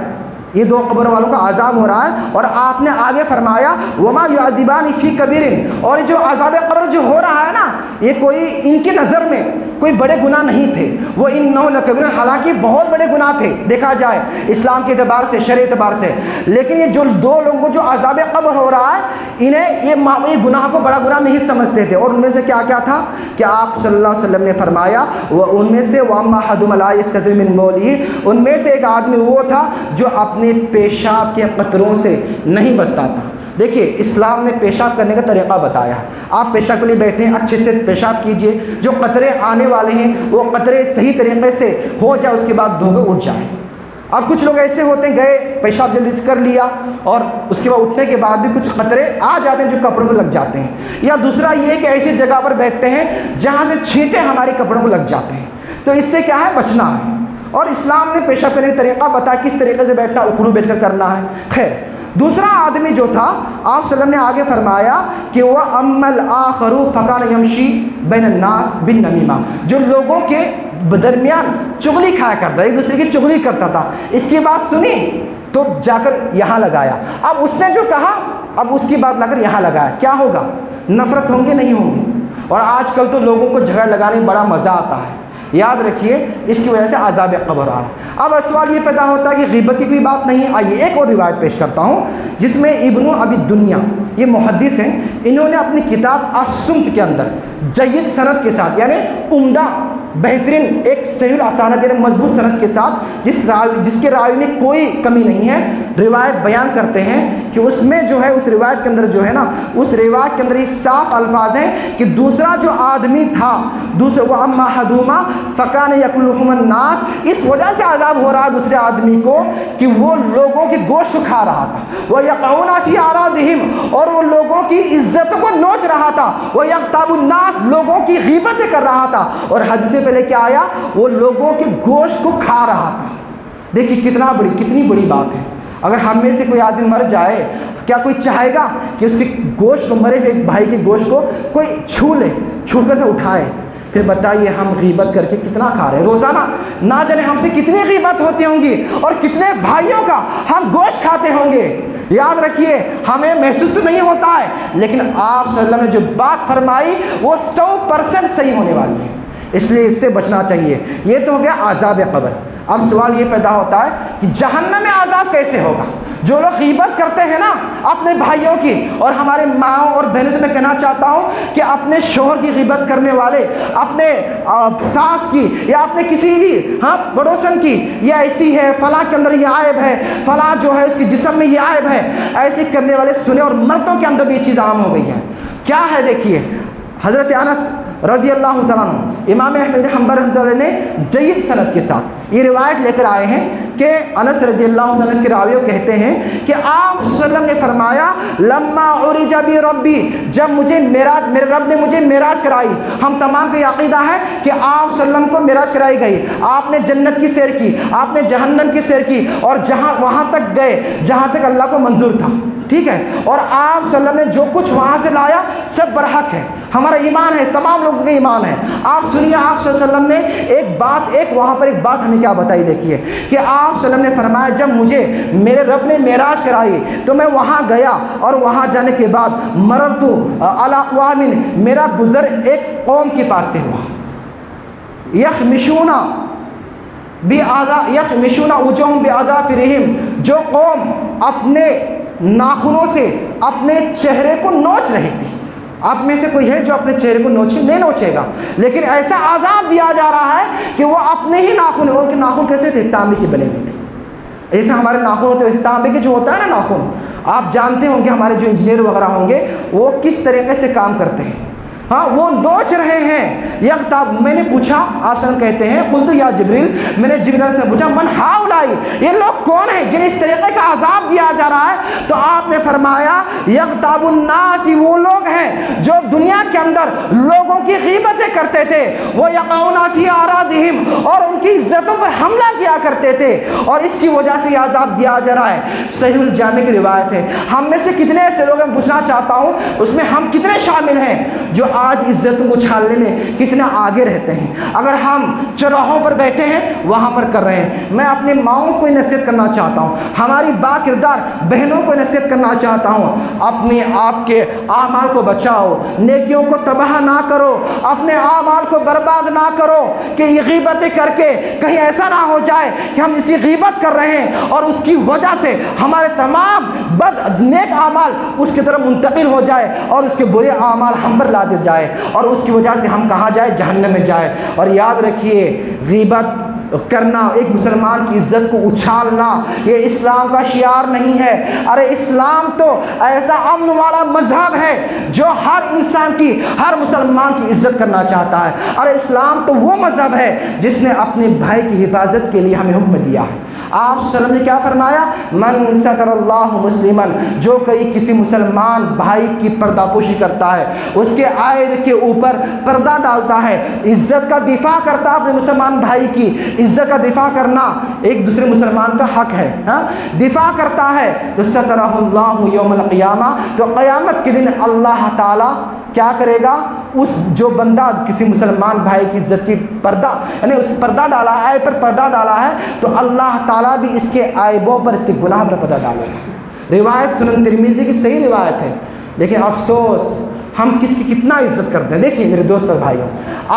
یہ دو قبر والوں کا عذاب ہو رہا ہے. اور آپ نے آگے فرمایا وما یعذبان فی کبیر, اور جو عذاب قبر جو ہو رہا ہے نا, یہ کوئی ان کی نظر میں کوئی بڑے گناہ نہیں تھے. وہ انہ لکبیر, حالانکہ بہت بڑے گناہ تھے دیکھا جائے اسلام کے اعتبار سے, شرع اعتبار سے, لیکن یہ جو دو لوگوں کو جو عذاب قبر ہو رہا ہے, انہیں یہ گناہ کو بڑا گناہ نہیں سمجھتے تھے. اور ان میں سے کیا کیا تھا کہ آپ صلی اللہ علیہ وسلم نے فرمایا ان میں سے واما احدہم لا یستتر من بولہ, ان میں سے ایک آدمی وہ تھا جو اپنے پیشاب کے قطروں سے نہیں بچتا تھا. دیکھیے اسلام نے پیشاب کرنے کا طریقہ بتایا ہے. آپ پیشاب کے لیے بیٹھے ہیں, اچھے سے پیشاب کیجئے, جو قطرے آنے والے ہیں وہ قطرے صحیح طریقے سے ہو جائے, اس کے بعد دھو کر اٹھ جائے. اب کچھ لوگ ایسے ہوتے ہیں, گئے پیشاب جلدی سے کر لیا, اور اس کے بعد اٹھنے کے بعد بھی کچھ قطرے آ جاتے ہیں جو کپڑوں میں لگ جاتے ہیں. یا دوسرا یہ کہ ایسی جگہ پر بیٹھتے ہیں جہاں سے چھینٹے ہمارے کپڑوں کو لگ جاتے ہیں. تو اس سے کیا ہے, بچنا ہے. اور اسلام نے پیشاب کرنے کا طریقہ بتایا کس طریقے سے بیٹھنا, اکھڑو بیٹھ کر کرنا ہے. خیر, دوسرا آدمی جو تھا آپ صلی اللہ علیہ وسلم نے آگے فرمایا کہ وہ اما الآخر فکان یمشی بین الناس بالنمیمہ, جو لوگوں کے درمیان چغلی کھایا کرتا, ایک دوسرے کی چغلی کرتا تھا. اس کی بات سنی تو جا کر یہاں لگایا. اب اس نے جو کہا, اب اس کی بات لا کر یہاں لگایا. کیا ہوگا, نفرت ہوں گے نہیں ہوں گے. اور آج کل تو لوگوں کو جھگڑا لگانے میں بڑا مزہ آتا ہے. یاد رکھیے اس کی وجہ سے عذاب قبر آ رہا ہے. اب سوال یہ پیدا ہوتا ہے کہ غیبت کی کوئی بات نہیں. آئیے ایک اور روایت پیش کرتا ہوں جس میں ابن ابی دنیا, یہ محدث ہیں, انہوں نے اپنی کتاب السمت کے اندر جید سند کے ساتھ, یعنی عمدہ بہترین ایک صحیح الاسانید یعنی مضبوط سند کے ساتھ, جس کے راوی میں کوئی کمی نہیں ہے, روایت بیان کرتے ہیں کہ اس میں جو ہے, اس روایت کے اندر جو ہے نا, اس روایت کے اندر یہ صاف الفاظ ہیں کہ دوسرا جو آدمی تھا, دوسرے وہ اما احدہما فکان یاکلہم الناس, اس وجہ سے عذاب ہو رہا دوسرے آدمی کو کہ وہ لوگوں کی گوشت کھا رہا تھا. وہ یقعون فی اعراضہم, اور وہ لوگوں کی عزتوں کو نوچ رہا تھا. وہ یغتاب الناس, لوگوں کی غیبتیں کر رہا تھا. اور حدیث میں پہلے کیا آیا, وہ لوگوں کے گوشت کو کھا رہا تھا. دیکھیے کتنی بڑی بات ہے. اگر ہم میں سے کوئی آدمی مر جائے, کیا کوئی چاہے گا کہ اس کے گوشت کو, مرے ہوئے بھائی کے گوشت کو کوئی چھو لے, چھو کر سے اٹھائے؟ پھر بتائیے ہم غیبت کر کے کتنا کھا رہے ہیں روزانہ. نہ جانے ہم سے کتنی غیبت ہوتی ہوں گی, اور کتنے بھائیوں کا ہم گوشت کھاتے ہوں گے. یاد رکھیے ہمیں محسوس تو نہیں ہوتا ہے, لیکن آپ صلی اللہ علیہ وسلم نے جو بات فرمائی وہ 100% صحیح ہونے والی ہے. اس لیے اس سے بچنا چاہیے۔ یہ تو ہو گیا عذاب قبر۔ اب سوال یہ پیدا ہوتا ہے کہ جہنم میں عذاب کیسے ہوگا؟ جو لوگ غیبت کرتے ہیں نا اپنے بھائیوں کی، اور ہمارے ماؤں اور بہنوں سے میں کہنا چاہتا ہوں کہ اپنے شوہر کی غیبت کرنے والے، اپنے ساس کی یا اپنے کسی بھی پڑوسن کی، یہ ایسی ہے، فلاں کے اندر یہ عائب ہے، فلاں جو ہے اس کے جسم میں یہ عائب ہے، ایسے کرنے والے سنے، اور مردوں کے اندر بھی یہ چیز عام ہو گئی ہے۔ کیا ہے دیکھیے، حضرت انس رضی اللہ تعالیٰ عنہ، امام احمد بن حنبل رحمۃ اللہ علیہ نے جید سند کے ساتھ یہ روایت لے کر آئے ہیں کہ انس رضی اللہ تعالیٰ عنہ کے راویوں کہتے ہیں کہ آپ صلی اللہ علیہ وسلم نے فرمایا لما عرج بی ربی، جب مجھے میرے رب نے مجھے معراج کرائی۔ ہم تمام کا یہ عقیدہ ہے کہ آپ صلی اللہ علیہ وسلم کو معراج کرائی گئی، آپ نے جنت کی سیر کی، آپ نے جہنم کی سیر کی، اور وہاں تک گئے جہاں تک اللہ کو منظور تھا، ٹھیک ہے، اور آپ صلی اللہ علیہ وسلم نے جو کچھ وہاں سے لایا سب برحق ہے، ہمارا ایمان ہے، تمام لوگوں کا ایمان ہے۔ آپ سنیے، آپ صلی اللہ علیہ وسلم نے وہاں پر ایک بات ہمیں کیا بتائی، دیکھیے کہ آپ صلی اللہ علیہ وسلم نے فرمایا جب مجھے میرے رب نے معراج کرائی تو میں وہاں گیا، اور وہاں جانے کے بعد مررت علی اقوام، میرا گزر ایک قوم کے پاس سے ہوا، یخمشون وجوہہم بأظافرہم، جو قوم اپنے ناخنوں سے اپنے چہرے کو نوچ رہی تھی۔ آپ میں سے کوئی ہے جو اپنے چہرے کو نہیں نوچے گا، لیکن ایسا عذاب دیا جا رہا ہے کہ وہ اپنے ہی ناخن، ان کے ناخن کیسے تھے؟ تانبے کے بنے ہوئے تھے، ایسے ہمارے ناخن ہوتے ہیں، ویسے تانبے کے جو ہوتا ہے نا ناخن، آپ جانتے ہوں گے ہمارے جو انجینئر وغیرہ ہوں گے وہ کس طریقے سے کام کرتے ہیں، وہ نوچ رہے ہیں۔ میں نے پوچھا، آسن کہتے ہیں قلت یا جبریل، میں نے جبریل سے پوچھا من ہاؤلائی، یہ لوگ کون ہیں جنہیں اس طریقے کا عذاب دیا جا رہا ہے؟ تو آپ نے فرمایا یغتاب الناس، وہ لوگ ہیں جو دنیا کے اندر لوگوں کی غیبتیں کرتے تھے، وہ یقعون فی اعراضہم، اور ان کی عزتوں پر حملہ کیا کرتے تھے، اور اس کی وجہ سے یہ عذاب دیا جا رہا ہے۔ صحیح الجامع کی روایت ہے۔ ہم میں سے کتنے ایسے لوگ ہیں، پوچھنا چاہتا ہوں اس میں ہم کتنے شامل ہیں جو آج عزتوں کو چھالنے میں کتنا آگے رہتے ہیں؟ اگر ہم چوراہوں پر بیٹھے ہیں وہاں پر کر رہے ہیں۔ میں اپنے ماؤں کو نصیحت کرنا چاہتا ہوں، ہماری با کردار بہنوں کو نصیحت کرنا چاہتا ہوں، اپنے آپ کے اعمال کو بچاؤ، نیکیوں کو تباہ نہ کرو، اپنے اعمال کو برباد نہ کرو کہ یہ غیبتیں کر کے کہیں ایسا نہ ہو جائے کہ ہم جس کی غیبت کر رہے ہیں اور اس کی وجہ سے ہمارے تمام نیک اعمال اس کی طرف منتقل ہو جائے اور اس کے برے اعمال ہم پر لا دے جائے، اور اس کی وجہ سے ہم کہاں جائے؟ جہنم میں جائے۔ اور یاد رکھیے، غیبت کرنا، ایک مسلمان کی عزت کو اچھالنا، یہ اسلام کا شعار نہیں ہے۔ ارے اسلام تو ایسا امن والا مذہب ہے جو ہر انسان کی، ہر مسلمان کی عزت کرنا چاہتا ہے۔ ارے اسلام تو وہ مذہب ہے جس نے اپنے بھائی کی حفاظت کے لیے ہمیں حکم دیا ہے۔ آپ صلی اللہ علیہ وسلم نے کیا فرمایا؟ من ستر اللہ مسلمن، جو کوئی کسی مسلمان بھائی کی پردہ پوشی کرتا ہے، اس کے عیب کے اوپر پردہ ڈالتا ہے، عزت کا دفاع کرتا ہے، اپنے مسلمان بھائی کی عزت کا دفاع کرنا ایک دوسرے مسلمان کا حق ہے، دفاع کرتا ہے، تو سترہ اللہ یوم القیامہ، تو قیامت کے دن اللہ تعالیٰ کیا کرے گا؟ اس جو بندہ کسی مسلمان بھائی کی عزت کی پردہ، یعنی اس پردہ ڈالا ہے، عیب پر پردہ ڈالا ہے، تو اللہ تعالیٰ بھی اس کے عیبوں پر، اس کے گناہ پر پردہ ڈالے گا۔ روایت سنن ترمذی کی صحیح روایت ہے، لیکن افسوس ہم کس کی کتنا عزت کرتے ہیں۔ دیکھیے میرے دوست اور بھائیوں،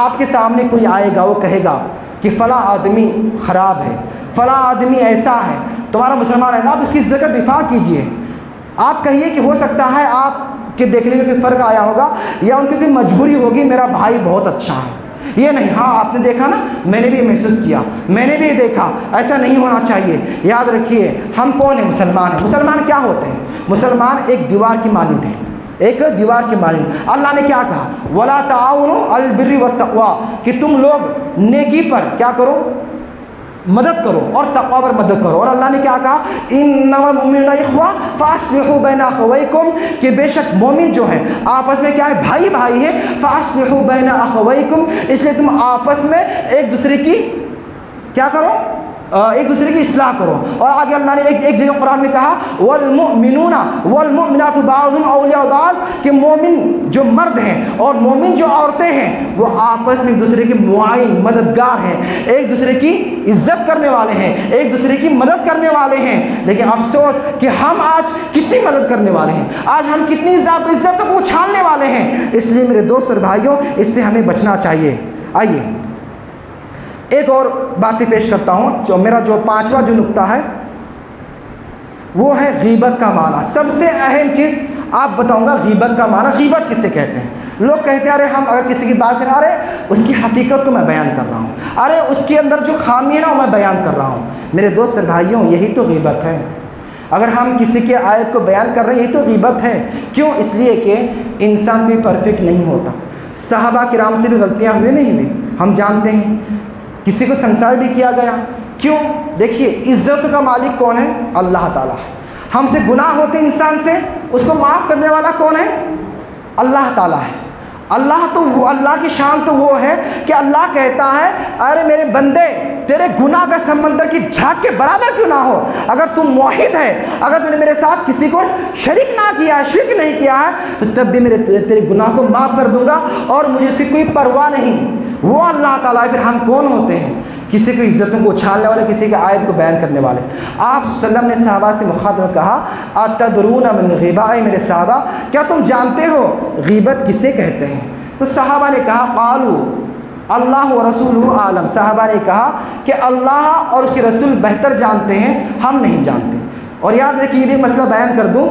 آپ کے سامنے کوئی آئے گا، وہ کہے گا کہ فلاں آدمی خراب ہے، فلاں آدمی ایسا ہے، تمہارا مسلمان ہے، آپ اس کی عزت کا دفاع کیجئے۔ آپ کہیے کہ ہو سکتا ہے آپ کے دیکھنے میں کوئی فرق آیا ہوگا، یا ان کی کوئی مجبوری ہوگی، میرا بھائی بہت اچھا ہے، یہ نہیں، ہاں آپ نے دیکھا نا، میں نے بھی محسوس کیا، میں نے بھی دیکھا، ایسا نہیں ہونا چاہیے۔ یاد رکھیے، ہم کون ہیں؟ مسلمان ہیں۔ مسلمان کیا ہوتے ہیں؟ مسلمان ایک دیوار کی مانند ہیں، ایک دیوار کی مانند۔ اللہ نے کیا کہا؟ وَلَا تَعَاوَنُوا عَلَى الْبِرِّ وَالتَّقْوَىٰ، کہ تم لوگ نیکی پر کیا کرو؟ مدد کرو، اور تقوی پر مدد کرو۔ اور اللہ نے کیا کہا؟ انما المؤمنون اخوہ فاصلحوا بین اخویکم، کہ بے شک مومن جو ہیں آپس میں کیا ہے؟ بھائی بھائی ہیں۔ فاصلحوا بین اخویکم، اس لیے تم آپس میں ایک دوسرے کی کیا کرو؟ ایک دوسرے کی اصلاح کرو۔ اور آگے اللہ نے ایک جگہ قرآن میں کہا والمؤمنون والمؤمنات بعضهم اولیاء بعض، کہ مومن جو مرد ہیں اور مومن جو عورتیں ہیں وہ آپس میں ایک دوسرے کے معاون، مددگار ہیں، ایک دوسرے کی عزت کرنے والے ہیں، ایک دوسرے کی مدد کرنے والے ہیں۔ لیکن افسوس کہ ہم آج کتنی مدد کرنے والے ہیں، آج ہم کتنی ذات و عزتوں کو اچھالنے والے ہیں۔ اس لیے میرے دوست اور بھائیوں، اس سے ہمیں بچنا چاہیے۔ آئیے ایک اور باتیں پیش کرتا ہوں. میرا جو پانچواں جو نقطہ ہے وہ ہے غیبت کا معنی. سب سے اہم چیز آپ بتاؤں گا غیبت کا معنی. غیبت کسے کہتے ہیں؟ لوگ کہتے ہیں ارے ہم اگر کسی کی بات کریں، ارے اس کی حقیقت کو میں بیان کر رہا ہوں، ارے اس کے اندر جو خامی ہے نا وہ میں بیان کر رہا ہوں. میرے دوست اور بھائیوں، یہی تو غیبت ہے. اگر ہم کسی کے عیب کو بیان کر رہے ہیں یہی تو غیبت ہے. کیوں؟ اس لیے کہ انسان کوئی پرفیکٹ نہیں ہوتا. صحابہ کرام سے بھی غلطیاں ہوئی نہیں ہوئی، ہم جانتے ہیں. کسی کو سنسار بھی کیا گیا. کیوں؟ دیکھیے عزت کا مالک کون ہے؟ اللہ تعالیٰ ہے. ہم سے گناہ ہوتے انسان سے، اس کو معاف کرنے والا کون ہے؟ اللہ تعالیٰ ہے. اللہ کی شان تو وہ ہے کہ اللہ کہتا ہے ارے میرے بندے تیرے گناہ کا سمندر کی جھاگ کے برابر کیوں نہ ہو، اگر تم موحد ہے، اگر تم نے میرے ساتھ کسی کو شریک نہ کیا ہے، شرک نہیں کیا ہے، تو تب بھی تیرے گناہ کو معاف کر دوں گا اور مجھے اس کی کوئی پرواہ نہیں. وہ اللہ تعالیٰ ہے. پھر ہم کون ہوتے ہیں؟ کسی کو عزتوں کو اچھالنے والے، کسی کے عیب کو بیان کرنے والے. آپ صلی اللہ علیہ وسلم نے صحابہ سے مخاطب کہا اتدرون من الغیبہ، اے میرے صحابہ کیا تم جانتے ہو غیبت کسے کہتے ہیں؟ تو صحابہ نے کہا قالوا اللہ و رسولہ عالم. صحابہ نے کہا کہ اللہ اور اس کے رسول بہتر جانتے ہیں، ہم نہیں جانتے. اور یاد رکھیے یہ بھی مسئلہ بیان کر دوں،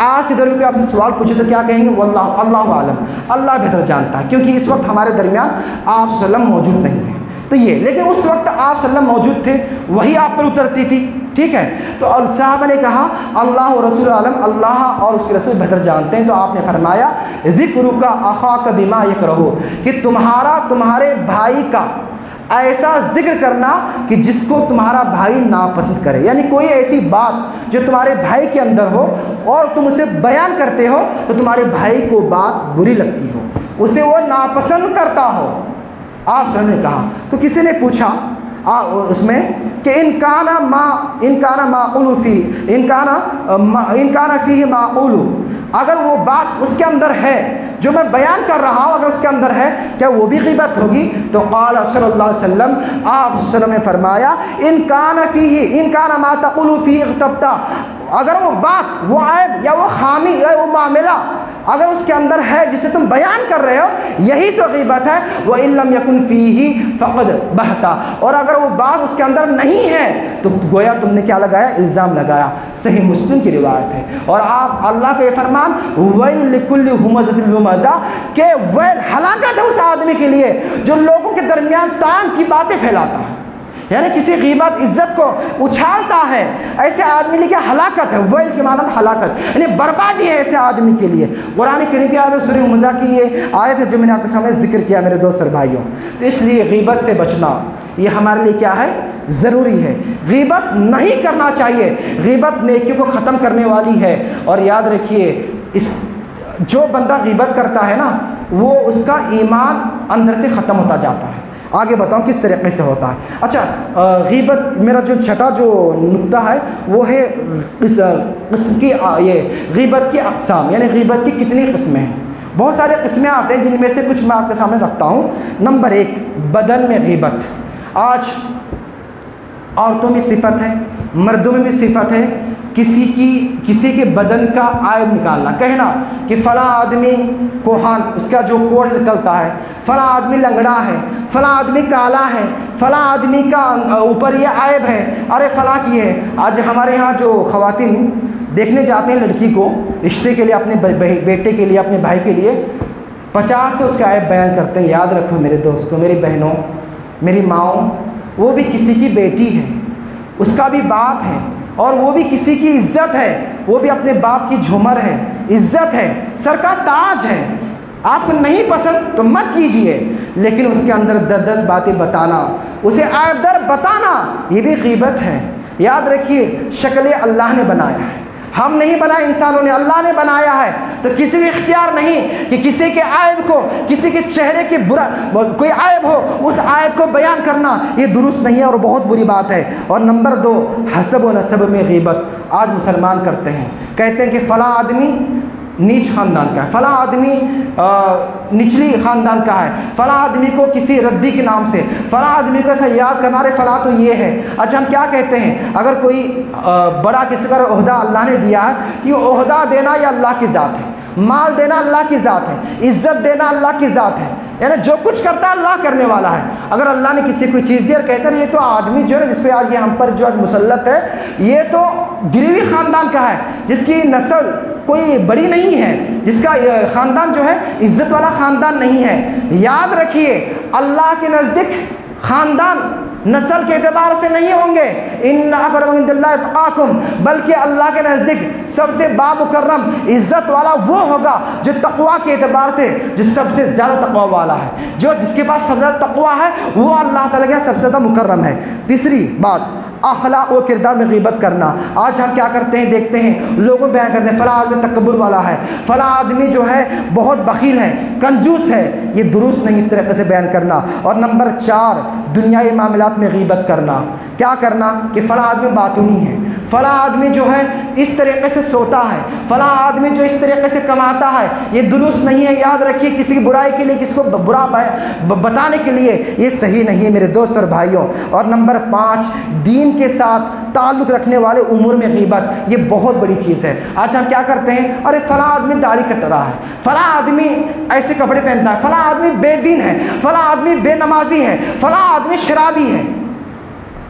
آج کے دور میں آپ سے سوال پوچھے تو کیا کہیں گے؟ واللہ اللہ عالم، اللہ بہتر جانتا ہے. کیونکہ اس وقت ہمارے درمیان آپ صلی اللہ علیہ وسلم موجود نہیں ہیں. تو یہ لیکن اس وقت آپ صلی اللہ علیہ وسلم موجود تھے، وہی آپ پر اترتی تھی. ٹھیک ہے. تو صحابہ نے کہا اللہ و رسول عالم، اللہ اور اس کے رسول بہتر جانتے ہیں. تو آپ نے فرمایا ذکرک اخاک بما یکرہ، کہ تمہارے بھائی کا ایسا ذکر کرنا کہ جس کو تمہارا بھائی ناپسند کرے. یعنی کوئی ایسی بات جو تمہارے بھائی کے اندر ہو اور تم اسے بیان کرتے ہو تو تمہارے بھائی کو بات بری لگتی ہو، اسے وہ ناپسند کرتا ہو. آپ صلی اللہ علیہ وسلم نے کہا. تو کسی نے پوچھا اس میں کہ ان کان فیہ ما اقول، اگر وہ بات اس کے اندر ہے جو میں بیان کر رہا ہوں، اگر اس کے اندر ہے کیا وہ بھی غیبت ہوگی؟ تو قال صلی اللہ علیہ وسلم، آپ صلی اللہ علیہ وسلم نے فرمایا ان کان ما تقول فیہ اغتبت، اگر وہ بات، وہ عیب یا وہ خامی یا وہ معاملہ اگر اس کے اندر ہے جسے تم بیان کر رہے ہو، یہی تو غیبت ہے. وَإِن لَمْ يَكُنْ فِيهِ فَقَدْ بَهْتَ، اور اگر وہ بات اس کے اندر نہیں ہے تو گویا تم نے کیا لگایا؟ الزام لگایا. صحیح مسلم کی روایت ہے. اور آپ اللہ کا یہ فرمان وَيْلٌ لِكُلِّ هُمَزَةٍ لُمَزَةٍ، کہ ویل ہلاکت ہے اس آدمی کے لیے جو لوگوں کے درمیان تان کی باتیں پھیلاتا ہے. یعنی کسی غیبت عزت کو اچھالتا ہے، ایسے آدمی کے لیے ہلاکت ہے. ویل کے معنی ہلاکت، یعنی بربادی ہے ایسے آدمی کے لیے. قرآن کریم کی آیت سورہ ہمزہ کی یہ آیت ہے جو میں نے آپ کے سامنے ذکر کیا میرے دوست اور بھائیوں. تو اس لیے غیبت سے بچنا یہ ہمارے لیے کیا ہے؟ ضروری ہے. غیبت نہیں کرنا چاہیے. غیبت نیکیوں کو ختم کرنے والی ہے. اور یاد رکھیے جو بندہ غیبت کرتا ہے نا وہ اس کا ایمان اندر سے ختم ہوتا جاتا ہے. آگے بتاؤں کس طریقے سے ہوتا ہے. اچھا غیبت میرا جو چھٹا جو نقطہ ہے وہ ہے اس قسم کی یہ غیبت کی اقسام، یعنی غیبت کی کتنی قسمیں ہیں. بہت سارے قسمیں آتے ہیں جن میں سے کچھ میں آپ کے سامنے رکھتا ہوں. نمبر 1 بدن میں غیبت. آج عورتوں میں صفت ہے، مردوں میں بھی صفت ہے کسی کے بدن کا عیب نکالنا، کہنا کہ فلاں آدمی کوہان، اس کا جو کوڑ نکلتا ہے، فلاں آدمی لنگڑا ہے، فلاں آدمی کالا ہے، فلاں آدمی کا اوپر یہ عیب ہے، ارے فلاں کی ہے. آج ہمارے ہاں جو خواتین دیکھنے جاتے ہیں لڑکی کو رشتے کے لیے، اپنے بیٹے کے لیے، اپنے بھائی کے لیے 50 سے اس کا عیب بیان کرتے ہیں. یاد رکھو میرے دوستوں، میری بہنوں، میری ماؤں، وہ بھی کسی کی بیٹی ہے، اس کا بھی باپ ہے، اور وہ بھی کسی کی عزت ہے، وہ بھی اپنے باپ کی جھومر ہے، عزت ہے، سر کا تاج ہے. آپ کو نہیں پسند تو مت کیجئے، لیکن اس کے اندر 10 باتیں بتانا، اسے عیب در بتانا، یہ بھی غیبت ہے. یاد رکھیے شکل اللہ نے بنایا ہے، ہم نہیں بنائے، انسانوں نے، اللہ نے بنایا ہے. تو کسی کو اختیار نہیں کہ کسی کے عیب کو، کسی کے چہرے کے برا کوئی عیب ہو اس عیب کو بیان کرنا، یہ درست نہیں ہے اور بہت بری بات ہے. اور نمبر 2 حسب و نسب میں غیبت. آج مسلمان کرتے ہیں، کہتے ہیں کہ فلاں آدمی نیچ خاندان کا ہے، فلاں آدمی نچلی خاندان کا ہے، فلاں آدمی کو کسی ردی کے نام سے، فلاں آدمی کو ایسا یاد کرنا، رہے فلاں تو یہ ہے. اچھا ہم کیا کہتے ہیں اگر کوئی بڑا کسی کا عہدہ اللہ نے دیا ہے کہ عہدہ دینا یہ اللہ کی ذات ہے، مال دینا اللہ کی ذات ہے، عزت دینا اللہ کی ذات ہے. یعنی جو کچھ کرتا ہے اللہ کرنے والا ہے۔ اگر اللہ نے کسی کو چیز دی اور کہتا ہے یہ تو آدمی جو ہے جس پہ آج یہ ہم پر جو آج مسلط ہے یہ تو گروی خاندان کا ہے، جس کی نسل کوئی بڑی نہیں ہے، جس کا خاندان جو ہے عزت والا خاندان نہیں ہے، یاد رکھیے اللہ کے نزدیک خاندان نسل کے اعتبار سے نہیں ہوں گے، ان اکرمکم عند اللہ اتقاکم، بلکہ اللہ کے نزدیک سب سے بامکرم عزت والا وہ ہوگا جو تقوی کے اعتبار سے جو سب سے زیادہ تقوی والا ہے، جو جس کے پاس سب سے زیادہ تقوی ہے وہ اللہ تعالیٰ کے سب سے زیادہ مکرم ہے۔ تیسری بات، اخلاق و کردار میں غیبت کرنا۔ آج ہم کیا کرتے ہیں، دیکھتے ہیں لوگوں بیان کرتے ہیں فلاں آدمی تکبر والا ہے، فلاں آدمی جو ہے بہت بخیل ہے، کنجوس ہے، یہ درست نہیں اس طریقے سے بیان کرنا۔ اور نمبر 4، دنیائی معاملات میں غیبت کرنا۔ کیا کرنا کہ فلاں آدمی باطنی ہے، فلاں آدمی جو ہے اس طریقے سے سوتا ہے، فلاں آدمی جو اس طریقے سے کماتا ہے، یہ درست نہیں ہے۔ یاد رکھیے کسی کی برائی کے لیے، کسی کو برا بتانے کے لیے یہ صحیح نہیں ہے میرے دوست اور بھائیوں۔ اور نمبر 5، دین کے ساتھ تعلق رکھنے والے امور میں غیبت، یہ بہت بڑی چیز ہے۔ آج ہم کیا کرتے ہیں، ارے فلاں آدمی داڑھی کٹ رہا ہے، فلاں آدمی ایسے کپڑے پہنتا ہے، فلاں آدمی بے دین ہے، فلاں آدمی بے نمازی ہے، فلاں آدمی شرابی ہے۔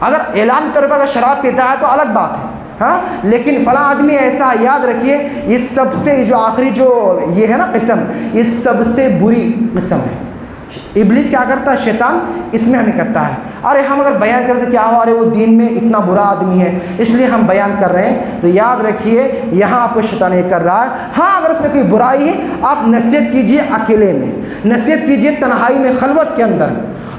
اگر اعلان طور پر اگر شراب پیتا ہے تو الگ بات ہے، ہاں، لیکن فلاں آدمی ایسا، یاد رکھیے یہ سب سے جو آخری جو یہ ہے نا قسم، یہ سب سے بری قسم ہے۔ ابلیس کیا کرتا ہے، شیطان اس میں ہمیں کرتا ہے، ارے ہم اگر بیان کرتے کیا ہو، ارے وہ دین میں اتنا برا آدمی ہے اس لیے ہم بیان کر رہے ہیں، تو یاد رکھیے یہاں آپ کو شیطان یہ کر رہا ہے۔ ہاں اگر اس میں کوئی برائی ہے آپ نصیحت کیجئے، اکیلے میں نصیحت کیجئے، تنہائی میں، خلوت کے اندر۔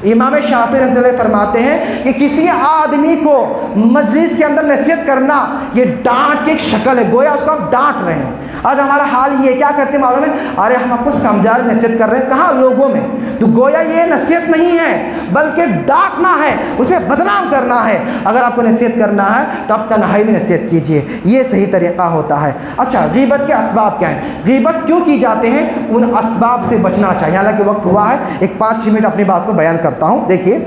امام شافعی رحمۃ اللہ فرماتے ہیں کہ کسی آدمی کو مجلس کے اندر نصیحت کرنا یہ ڈانٹ کی ایک شکل ہے، گویا اس کو آپ ڈانٹ رہے ہیں۔ آج ہمارا حال یہ کیا کرتے ہیں معلوم ہے، ارے ہم آپ کو سمجھا رہے، نصیحت کر رہے ہیں، کہاں، لوگوں میں، تو گویا یہ نصیحت نہیں ہے بلکہ ڈانٹنا ہے، اسے بدنام کرنا ہے۔ اگر آپ کو نصیحت کرنا ہے تو آپ تنہائی میں نصیحت کیجئے، یہ صحیح طریقہ ہوتا ہے۔ اچھا، غیبت کے اسباب کیا ہیں، غیبت کیوں کی جاتے ہیں، ان اسباب سے بچنا چاہیے۔ حالانکہ وقت ہوا ہے، ایک 5-6 منٹ اپنی بات کو بیان کرتا ہوں۔ دیکھیے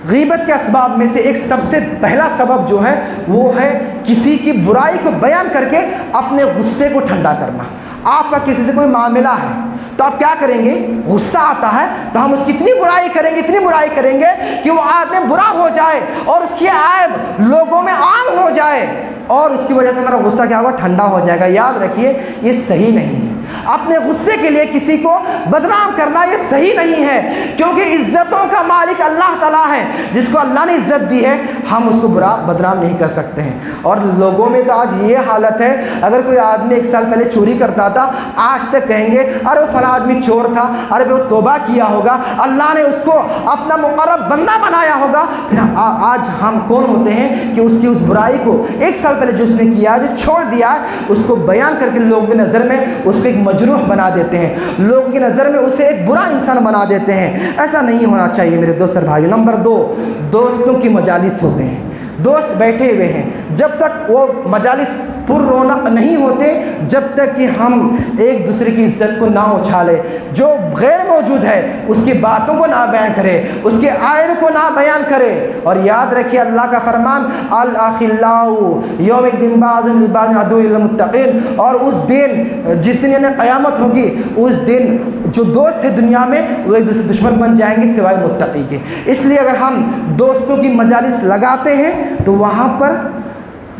غیبت کے اسباب میں سے ایک سب سے پہلا سبب جو ہے وہ ہے کسی کی برائی کو بیان کر کے اپنے غصے کو ٹھنڈا کرنا۔ آپ کا کسی سے کوئی معاملہ ہے تو آپ کیا کریں گے، غصہ آتا ہے تو ہم اس کی اتنی برائی کریں گے، اتنی برائی کریں گے کہ وہ آدمی برا ہو جائے اور اس کی عیب لوگوں میں عام ہو جائے، اور اس کی وجہ سے ہمارا غصہ کیا ہوگا، ٹھنڈا ہو جائے گا۔ یاد رکھیے یہ صحیح نہیں ہے، اپنے غصے کے لیے کسی کو بدنام کرنا یہ صحیح نہیں ہے، کیونکہ عزتوں کا مالک اللہ تعالیٰ ہے، جس کو اللہ نے عزت دی ہے ہم اس کو برا بدنام نہیں کر سکتے ہیں۔ اور لوگوں میں تو آج یہ حالت ہے، اگر کوئی آدمی 1 سال پہلے چوری کرتا تھا آج تک کہیں گے ارے وہ فلاں آدمی چور تھا، ارے وہ توبہ کیا ہوگا، اللہ نے اس کو اپنا مقرب بندہ بنایا ہوگا۔ پھر آج ہم کون ہوتے ہیں کہ اس کی اس برائی کو 1 سال پہلے جو اس نے کیا، جو چھوڑ دیا ہے، اس کو بیان کر کے لوگوں کی نظر میں اس کو ایک مجروح بنا دیتے ہیں، لوگوں کی نظر میں اسے ایک برا انسان بنا دیتے ہیں۔ ایسا نہیں ہونا چاہیے میرے دوست اور بھائی۔ نمبر 2، دوستوں کی مجالس ہوتے ہیں، دوست بیٹھے ہوئے ہیں، جب تک وہ مجالس پر رونق نہیں ہوتے جب تک کہ ہم ایک دوسرے کی عزت کو نہ اچھالے، جو غیر موجود ہے اس کی باتوں کو نہ بیان کرے، اس کے عیب کو نہ بیان کرے۔ اور یاد رکھیے اللہ کا فرمان الاخلاء یومئذ بعضهم لبعض عدو الا المتقین، اور اس دن جس دن یعنی قیامت ہوگی اس دن جو دوست ہے دنیا میں وہ ایک دوسرے دشمن بن جائیں گے سوائے متقی کے۔ اس لیے اگر ہم دوستوں کی مجالس لگاتے ہیں تو وہاں پر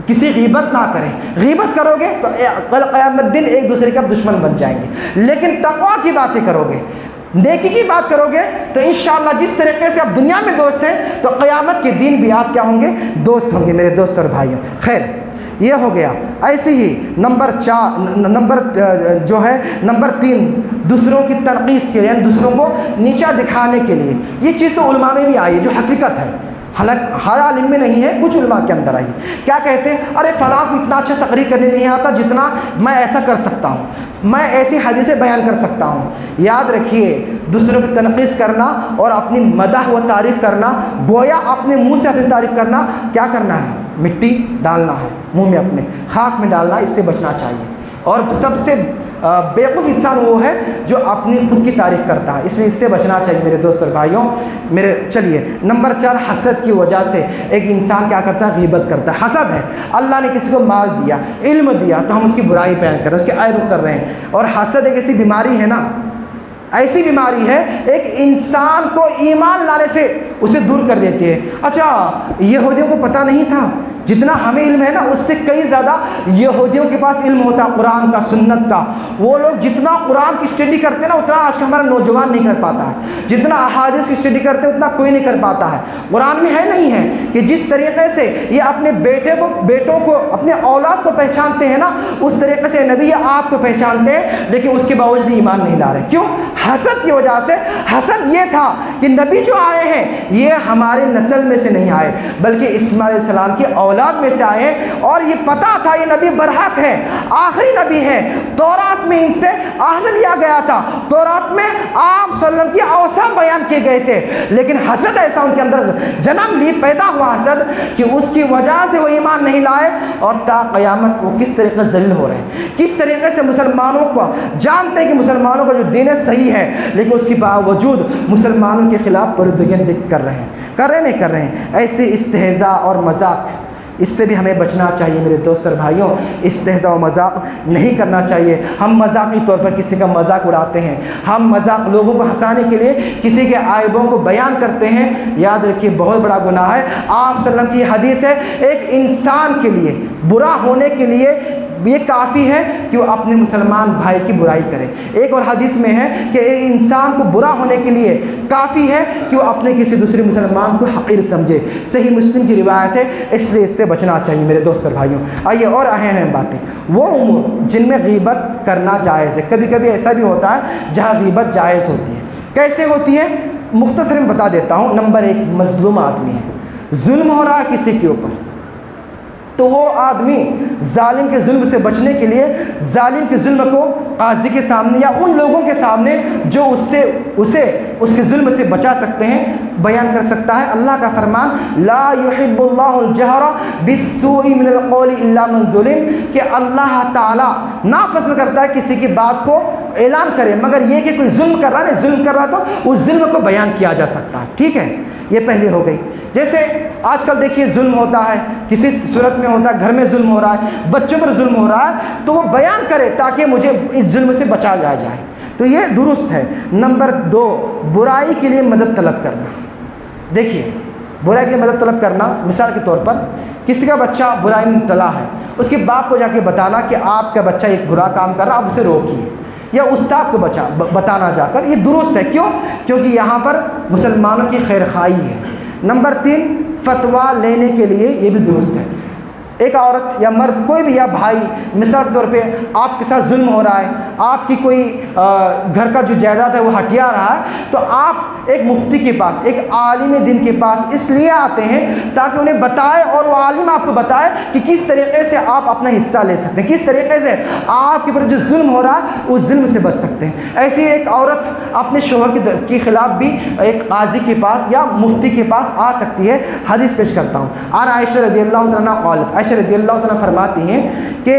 کسی غیبت نہ کریں، غیبت کرو گے تو کل قیامت دن ایک دوسرے کے آپ دشمن بن جائیں گے، لیکن تقویٰ کی باتیں کرو گے، نیکی کی بات کرو گے تو انشاءاللہ جس طریقے سے آپ دنیا میں دوست ہیں تو قیامت کے دن بھی آپ کیا ہوں گے، دوست ہوں گے میرے دوست اور بھائیوں۔ خیر یہ ہو گیا۔ ایسے ہی نمبر 3 دوسروں کی تنقیص کے لیے، یعنی دوسروں کو نیچا دکھانے کے لیے، یہ چیز تو علماء میں بھی آئی ہے جو حقیقت ہے، حالانکہ ہر عالم میں نہیں ہے، کچھ علماء کے اندر آئی۔ کیا کہتے ہیں، ارے فلاں کو اتنا اچھا تقریر کرنے نہیں آتا جتنا میں ایسا کر سکتا ہوں، میں ایسی حدیثیں بیان کر سکتا ہوں۔ یاد رکھیے دوسروں کی تنقیص کرنا اور اپنی مدح و تعریف کرنا، گویا اپنے منہ سے اپنی تعریف کرنا، کیا کرنا ہے، مٹی ڈالنا ہے منہ میں، اپنے خاک میں ڈالنا، اس سے بچنا چاہیے۔ اور سب سے بیوقوف انسان وہ ہے جو اپنی خود کی تعریف کرتا ہے، اس لیے اس سے بچنا چاہیے میرے دوست اور بھائیوں۔ چلیے نمبر 4، حسد کی وجہ سے ایک انسان کیا کرتا ہے، غیبت کرتا ہے۔ حسد ہے، اللہ نے کسی کو مال دیا، علم دیا تو ہم اس کی برائی بیان کر رہے ہیں، اس کے عیب کر رہے ہیں۔ اور حسد ایک ایسی بیماری ہے نا، ایسی بیماری ہے ایک انسان کو ایمان لانے سے اسے دور کر دیتی ہے۔ اچھا، یہودیوں کو پتہ نہیں تھا، جتنا ہمیں علم ہے نا اس سے کئی زیادہ یہودیوں کے پاس علم ہوتا قرآن کا، سنت کا۔ وہ لوگ جتنا قرآن کی اسٹڈی کرتے ہیں نا اتنا آج کا ہمارا نوجوان نہیں کر پاتا ہے، جتنا احادیث کی اسٹڈی کرتے ہیں اتنا کوئی نہیں کر پاتا ہے۔ قرآن میں ہے نہیں ہے کہ جس طریقے سے یہ اپنے بیٹوں کو اپنے اولاد کو پہچانتے ہیں نا اس طریقے سے نبی یہ آپ کو پہچانتے ہیں، لیکن اس کے باوجود ایمان نہیں لا رہے۔ کیوں؟ حسد کی وجہ سے۔ حسد یہ تھا کہ نبی جو آئے ہیں یہ ہمارے نسل میں سے نہیں آئے بلکہ اسماعیل علیہ السلام کی اولاد میں سے آئے ہیں، اور یہ پتا تھا یہ نبی برحق ہے، آخری نبی ہے۔ تورات میں ان سے عہد لیا گیا تھا، تورات میں آپ صلی اللہ علیہ وسلم کی اوصاف بیان کیے گئے تھے، لیکن حسد ایسا ان کے اندر جنم لی، پیدا ہوا حسد کہ اس کی وجہ سے وہ ایمان نہیں لائے، اور تا قیامت وہ کس طریقے سے ذلیل ہو رہے ہیں، کس طریقے سے مسلمانوں کو جانتے ہیں کہ مسلمانوں کا جو دین صحیح ہے، لیکن اس کے باوجود مسلمانوں کے خلاف پروپیگنڈا کر رہے ہیں، نہیں کر رہے ہیں۔ ایسے استہزاء اور مذاق، اس سے بھی ہمیں بچنا چاہیے میرے دوست اور بھائیوں۔ استہزاء و مذاق نہیں کرنا چاہیے۔ ہم مذاقی طور پر کسی کا مذاق اڑاتے ہیں، ہم مذاق لوگوں کو ہنسانے کے لیے کسی کے عیبوں کو بیان کرتے ہیں، یاد رکھیے بہت بڑا گناہ ہے۔ آپ صلی اللہ علیہ وسلم کی حدیث ہے ایک انسان کے لیے برا ہونے کے لیے یہ کافی ہے کہ وہ اپنے مسلمان بھائی کی برائی کرے۔ ایک اور حدیث میں ہے کہ ایک انسان کو برا ہونے کے لیے کافی ہے کہ وہ اپنے کسی دوسرے مسلمان کو حقیر سمجھے۔ صحیح مسلم کی روایت ہے، اس لیے اس سے بچنا چاہیے میرے دوست اور بھائیوں۔ آئیے اور اہم باتیں، وہ امور جن میں غیبت کرنا جائز ہے۔ کبھی کبھی ایسا بھی ہوتا ہے جہاں غیبت جائز ہوتی ہے۔ کیسے ہوتی ہے؟ مختصر میں بتا دیتا ہوں۔ نمبر 1، مظلوم آدمی ہے، ظلم ہو رہا ہے کسی کے اوپر، تو وہ آدمی ظالم کے ظلم سے بچنے کے لیے ظالم کے ظلم کو قاضی کے سامنے یا ان لوگوں کے سامنے جو اسے اس کے ظلم سے بچا سکتے ہیں بیان کر سکتا ہے۔ اللہ کا فرمان لا يحب اللہ الجہر بالسوء من القول الا من ظلم، کہ اللہ تعالیٰ ناپسند کرتا ہے کسی کی بات کو اعلان کرے مگر یہ کہ کوئی ظلم کر رہا ہے، ظلم کر رہا ہے تو اس ظلم کو بیان کیا جا سکتا ہے۔ ٹھیک ہے، یہ پہلی ہو گئی۔ جیسے آج کل دیکھیے ظلم ہوتا ہے، کسی صورت میں ہوتا ہے، گھر میں ظلم ہو رہا ہے، بچوں پر ظلم ہو رہا ہے، تو وہ بیان کرے تاکہ مجھے اس ظلم سے بچا جائے، تو یہ درست ہے۔ نمبر 2، برائی کے لیے مدد طلب کرنا۔ دیکھیے برائی کے لیے مدد طلب کرنا، مثال کے طور پر کسی کا بچہ برائی میں مبتلا ہے، اس کے باپ کو جا کے بتانا کہ آپ کا بچہ ایک برا کام کر رہا، آپ اسے روکیے، یا استاد کو بتانا جا کر، یہ درست ہے۔ کیوں؟ کیونکہ یہاں پر مسلمانوں کی خیر خواہی ہے۔ نمبر 3، فتویٰ لینے کے لیے یہ بھی درست ہے۔ ایک عورت یا مرد کوئی بھی یا بھائی مثال کے طور پہ آپ کے ساتھ ظلم ہو رہا ہے، آپ کی کوئی گھر کا جو جائیداد ہے وہ ہٹیا رہا ہے، تو آپ ایک مفتی کے پاس، ایک عالم دین کے پاس اس لیے آتے ہیں تاکہ انہیں بتائے اور وہ عالم آپ کو بتائے کہ کس طریقے سے آپ اپنا حصہ لے سکتے ہیں، کس طریقے سے آپ کے اوپر جو ظلم ہو رہا ہے اس ظلم سے بچ سکتے ہیں۔ ایسی ایک عورت اپنے شوہر کے خلاف بھی ایک قاضی کے پاس یا مفتی کے پاس آ سکتی ہے۔ حدیث پیش کرتا ہوں، عائشہ رضی اللہ عنہا قالت، عائشہ رضی اللہ عنہ فرماتی ہیں کہ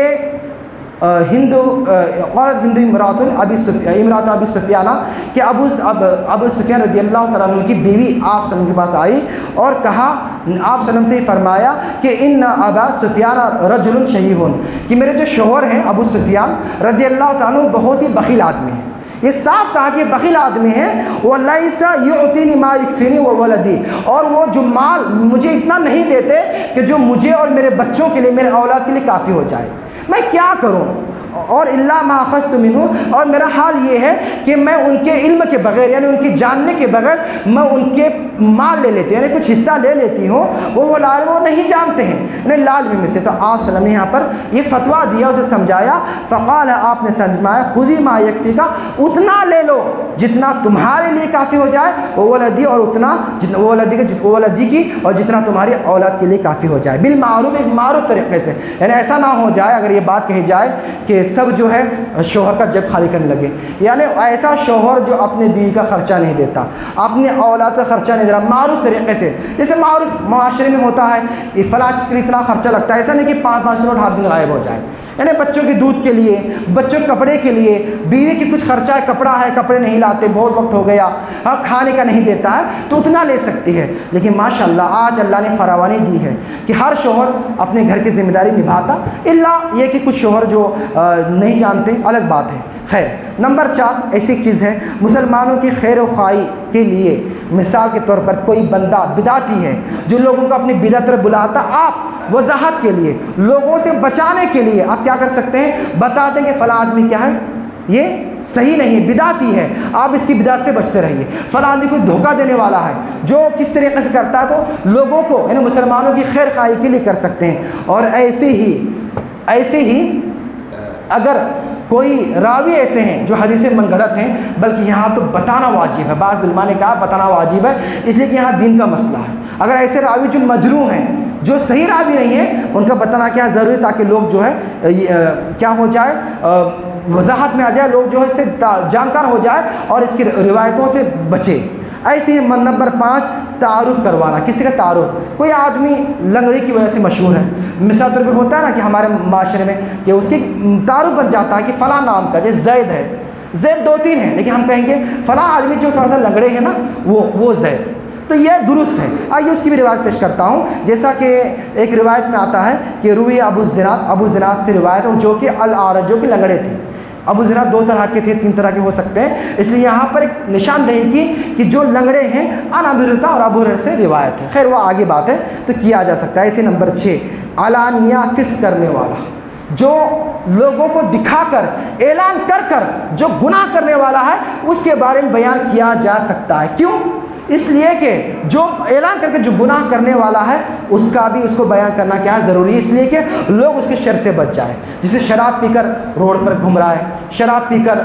قالت ہندو امراۃ ابی سفیان، کہ ابو سفیان رضی اللہ عنہ کی بیوی آپ صلی اللہ علیہ وسلم کے پاس آئی اور کہا، آپ صلی اللہ علیہ وسلم سے فرمایا کہ ان ابا سفیان رجل شحیح، کہ میرے جو شوہر ہیں ابو سفیان رضی اللہ عنہ بہت ہی بخیل آدمی ہیں۔ یہ صاف کہا کہ بخیل آدمی ہے، وَلَيْسَ يُعْطِينِ مَا يَكْفِينِي وَوَلَدِي، اور وہ جو مال مجھے اتنا نہیں دیتے کہ جو مجھے اور میرے بچوں کے لیے، میرے اولاد کے لیے کافی ہو جائے، میں کیا کروں؟ اور اللہ ما اخذت منہ، اور میرا حال یہ ہے کہ میں ان کے علم کے بغیر یعنی ان کے جاننے کے بغیر میں ان کے مال لے لیتی ہوں، یعنی کچھ حصہ لے لیتی ہوں، وہ نہیں جانتے ہیں، یعنی لال میں سے۔ تو آپ صلی اللہ علیہ وسلم نے یہاں پر یہ فتویٰ دیا، اسے سمجھایا، فقال، آپ نے سمجھایا، خذی ما یکفی کا، اتنا لے لو جتنا تمہارے لیے کافی ہو جائے، ولدی، اور اتنا ولدی کی اور جتنا تمہاری اولاد کے لیے کافی ہو جائے، بالمعروف، ایک معروف طریقے سے، یعنی ایسا نہ ہو جائے اگر یہ بات کہی جائے کہ سب جو ہے شوہر کا جب خالی کرنے لگے، یعنی ایسا شوہر جو اپنے بیوی کا خرچہ نہیں دیتا، اپنے اولاد کا خرچہ نہیں دے رہا، معروف طریقے سے، جیسے معروف معاشرے میں ہوتا ہے فلاں چیز کے لیے اتنا خرچہ لگتا ہے، ایسا نہیں کہ 5-5 کروڑ ہاتھ دن غائب ہو جائے، یعنی بچوں کے دودھ کے لیے، بچوں کے کپڑے کے لیے، بیوی کی کچھ خرچہ ہے، کپڑا ہے، کپڑے نہیں لاتے، بہت وقت ہو گیا، کھانے کا نہیں دیتا ہے، تو اتنا لے سکتی ہے۔ لیکن ماشاءاللہ آج اللہ نے فراوانی دی ہے کہ ہر شوہر اپنے گھر کی ذمہ داری نبھاتا، الا یہ کہ کچھ شوہر جو نہیں جانتے الگ بات ہے۔ خیر، نمبر 4 ایسی ایک چیز ہے مسلمانوں کی خیر و خواہی کے لیے، مثال کے طور پر کوئی بندہ بدعتی ہے جو لوگوں کو اپنی بدعت پر بلاتا، آپ وضاحت کے لیے، لوگوں سے بچانے کے لیے آپ کیا کر سکتے ہیں، بتا دیں کہ فلاں آدمی کیا ہے، یہ صحیح نہیں ہے، بدعتی ہے، آپ اس کی بدعت سے بچتے رہیے، فلاں آدمی کوئی دھوکہ دینے والا ہے، جو کس طریقے سے کرتا ہے، تو لوگوں کو یعنی مسلمانوں کی خیر خواہی کے لیے کر سکتے ہیں۔ اور ایسے ہی اگر کوئی راوی ایسے ہیں جو حدیث من گھڑت ہیں، بلکہ یہاں تو بتانا واجب ہے، بعض علماء نے کہا بتانا واجب ہے، اس لیے کہ یہاں دین کا مسئلہ ہے۔ اگر ایسے راوی جو مجروح ہیں، جو صحیح راوی نہیں ہیں، ان کا بتانا کیا ضروری، تاکہ لوگ جو ہے کیا ہو جائے، وضاحت میں آ جائے، لوگ جو ہے اس سے جانکار ہو جائے اور اس کی روایتوں سے بچے۔ ایسے ہی نمبر 5 تعارف کروانا، کسی کا تعارف، کوئی آدمی لنگڑی کی وجہ سے مشہور ہے، مثال طور پہ ہوتا ہے نا کہ ہمارے معاشرے میں کہ اس کی تعارف بن جاتا ہے کہ فلاں نام کا، جیسے زید ہے، زید 2-3 ہیں، لیکن ہم کہیں گے فلاں آدمی جو تھوڑا سا لنگڑے ہیں نا وہ زید، تو یہ درست ہے۔ آئیے اس کی بھی روایت پیش کرتا ہوں، جیسا کہ ایک روایت میں آتا ہے کہ روی ابو زناد سے روایت ہو، جو کہ الاعرج، جو کہ لنگڑے تھے۔ ابو زناد 2 طرح کے تھے، 3 طرح کے ہو سکتے ہیں، اس لیے یہاں پر ایک نشاندہی کی کہ جو لنگڑے ہیں عن ابی ہریرہ اور ابو ہریرہ سے روایت ہے۔ خیر وہ آگے بات ہے، تو کیا جا سکتا ہے۔ ایسے نمبر 6 علانیہ فسق کرنے والا، جو لوگوں کو دکھا کر، اعلان کر کر جو گناہ کرنے والا ہے، اس کے بارے میں بیان کیا جا سکتا ہے۔ کیوں؟ اس لیے کہ جو اعلان کر کے جو گناہ کرنے والا ہے، اس کا بھی اس کو بیان کرنا کیا ہے، ضروری ہے، اس لیے کہ لوگ اس کے شر سے بچ جائیں۔ جسے شراب پی کر روڈ پر گھوم رہا ہے، شراب پی کر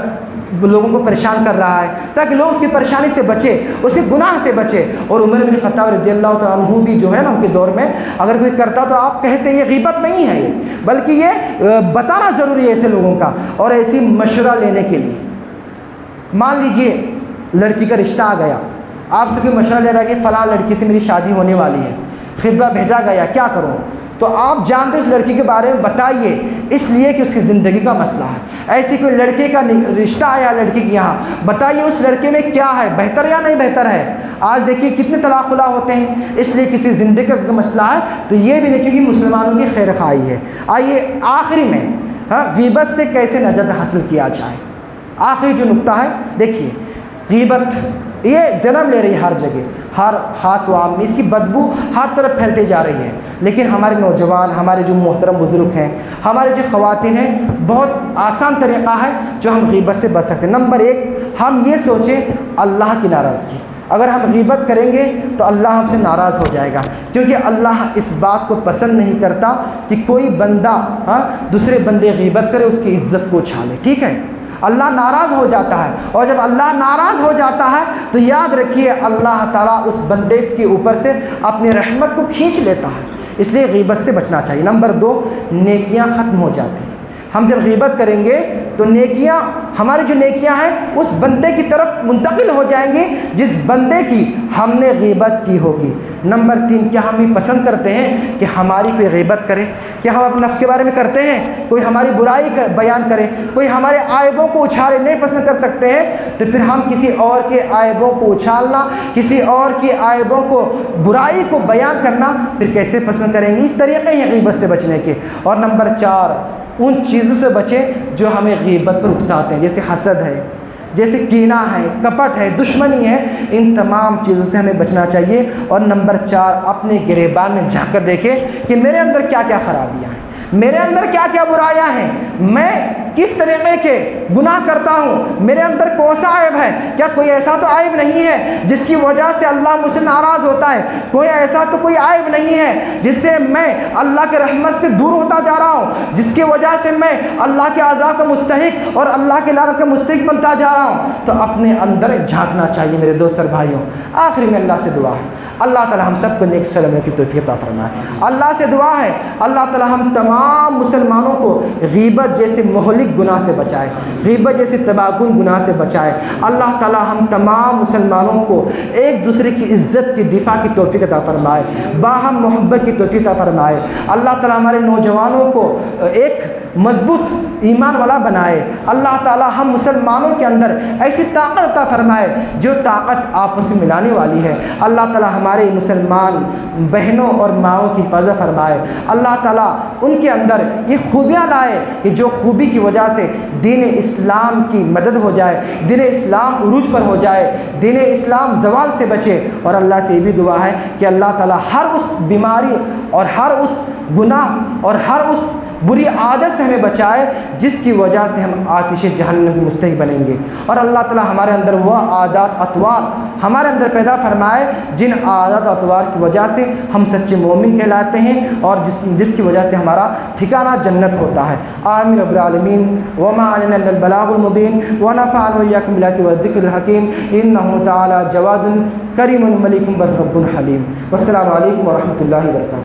لوگوں کو پریشان کر رہا ہے، تاکہ لوگ اس کی پریشانی سے بچے، اس کے گناہ سے بچے۔ اور عمر بن خطاب رضی اللہ تعالیٰ عنہ بھی جو ہے نا، ان کے دور میں اگر کوئی کرتا تو آپ کہتے یہ غیبت نہیں ہے، یہ بلکہ یہ بتانا ضروری ہے ایسے لوگوں کا، اور ایسی مشورہ لینے کے لیے۔ مان لیجئے لڑکی کا رشتہ آ گیا، آپ سے کوئی مشورہ لے رہا ہے کہ فلاں لڑکی سے میری شادی ہونے والی ہے، خطبہ بھیجا گیا، کیا کروں، تو آپ جانتے اس لڑکی کے بارے میں بتائیے، اس لیے کہ اس کی زندگی کا مسئلہ ہے۔ ایسی کوئی لڑکے کا رشتہ آیا لڑکی کے یہاں، بتائیے اس لڑکے میں کیا ہے، بہتر یا نہیں بہتر ہے۔ آج دیکھیے کتنے طلاق خلا ہوتے ہیں، اس لیے کسی زندگی کا مسئلہ ہے، تو یہ بھی دیکھیے کہ مسلمانوں کی خیر خواہی ہے۔ آئیے آخری میں غیبت سے کیسے نجات حاصل کیا جائے، آخری جو نقطہ ہے، دیکھیے غیبت یہ جنم لے رہی ہے ہر جگہ، ہر خاص و عام میں، اس کی بدبو ہر طرف پھیلتے جا رہی ہے، لیکن ہمارے نوجوان، ہمارے جو محترم بزرگ ہیں، ہمارے جو خواتین ہیں، بہت آسان طریقہ ہے جو ہم غیبت سے بچ سکتے ہیں۔ نمبر 1 ہم یہ سوچیں اللہ کی ناراضگی، اگر ہم غیبت کریں گے تو اللہ ہم سے ناراض ہو جائے گا، کیونکہ اللہ اس بات کو پسند نہیں کرتا کہ کوئی بندہ دوسرے بندے غیبت کرے، اس کی عزت کو اچھالے، ٹھیک ہے، اللہ ناراض ہو جاتا ہے، اور جب اللہ ناراض ہو جاتا ہے تو یاد رکھیے اللہ تعالیٰ اس بندے کے اوپر سے اپنی رحمت کو کھینچ لیتا ہے، اس لیے غیبت سے بچنا چاہیے۔ نمبر 2 نیکیاں ختم ہو جاتی ہیں، ہم جب غیبت کریں گے تو نیکیاں، ہماری جو نیکیاں ہیں اس بندے کی طرف منتقل ہو جائیں گی جس بندے کی ہم نے غیبت کی ہوگی۔ نمبر 3 کیا ہم یہ پسند کرتے ہیں کہ ہماری کوئی غیبت کرے؟ کیا ہم اپنے نفس کے بارے میں کرتے ہیں کوئی ہماری برائی بیان کرے، کوئی ہمارے عیبوں کو اچھالے؟ نہیں پسند کر سکتے ہیں، تو پھر ہم کسی اور کے عیبوں کو اچھالنا، کسی اور کے عیبوں کو، برائی کو بیان کرنا پھر کیسے پسند کریں گے؟ یہ طریقے ہیں غیبت سے بچنے کے۔ اور نمبر 4 ان چیزوں سے بچیں جو ہمیں غیبت پر اکساتے ہیں، جیسے حسد ہے، جیسے کینہ ہے، کپٹ ہے، دشمنی ہے، ان تمام چیزوں سے ہمیں بچنا چاہیے۔ اور نمبر 4 اپنے گریبان میں جھانک کر دیکھیں کہ میرے اندر کیا کیا خرابیاں ہیں، میرے اندر کیا کیا برائیاں ہیں، میں کس طریقے کے گناہ کرتا ہوں، میرے اندر کون سا عیب ہے؟ کیا کوئی ایسا تو عیب نہیں ہے جس کی وجہ سے اللہ مجھ سے ناراض ہوتا ہے؟ کوئی ایسا تو کوئی عیب نہیں ہے جس سے میں اللہ کے رحمت سے دور ہوتا جا رہا ہوں، جس کی وجہ سے میں اللہ کے عذاب کا مستحق اور اللہ کے لعنت کا مستحق بنتا جا رہا ہوں؟ تو اپنے اندر جھانکنا چاہیے میرے دوست اور بھائیوں۔ آخری میں اللہ سے دعا ہے، اللہ تعالی ہم سب کو نیک چلنے کی توفیق عطا فرمائے۔ اللہ سے دعا ہے اللہ تعالی ہم تمام مسلمانوں کو غیبت جیسے مہلک گناہ سے بچائے، غیبت جیسے تباہ کن گناہ سے بچائے۔ اللہ تعالی ہم تمام مسلمانوں کو ایک دوسرے کی عزت کی دفاع کی توفیق عطا فرمائے، باہم محبت کی توفیق عطا فرمائے۔ اللہ تعالی ہمارے نوجوانوں کو ایک مضبوط ایمان والا بنائے۔ اللہ تعالی ہم مسلمانوں کے اندر ایسی طاقت عطا فرمائے جو طاقت آپس میں ملانے والی ہے۔ اللہ تعالی ہمارے مسلمان بہنوں اور ماؤں کی حفاظت فرمائے۔ اللہ تعالی ان کے اندر یہ خوبیاں لائے کہ جو خوبی کی وجہ سے دین اسلام کی مدد ہو جائے، دین اسلام عروج پر ہو جائے، دین اسلام زوال سے بچے۔ اور اللہ سے یہ بھی دعا ہے کہ اللہ تعالی ہر اس بیماری اور ہر اس گناہ اور ہر اس بری عادت سے ہمیں بچائے جس کی وجہ سے ہم آتش جہنم کے مستحق بنیں گے، اور اللہ تعالی ہمارے اندر وہ عادات اطوار ہمارے اندر پیدا فرمائے جن عادات اطوار کی وجہ سے ہم سچے مومن کہلاتے ہیں اور جس کی وجہ سے ہمارا ٹھکانہ جنت ہوتا ہے۔ آمین رب العالمین۔ وما علینا الا البلاغ المبین ونفعنا وإياكم بالآيات والذکر الحکیم انہ تعالی جواد کریم ملک بر رب حلیم۔ والسلام علیکم ورحمۃ اللہ وبرکاتہ۔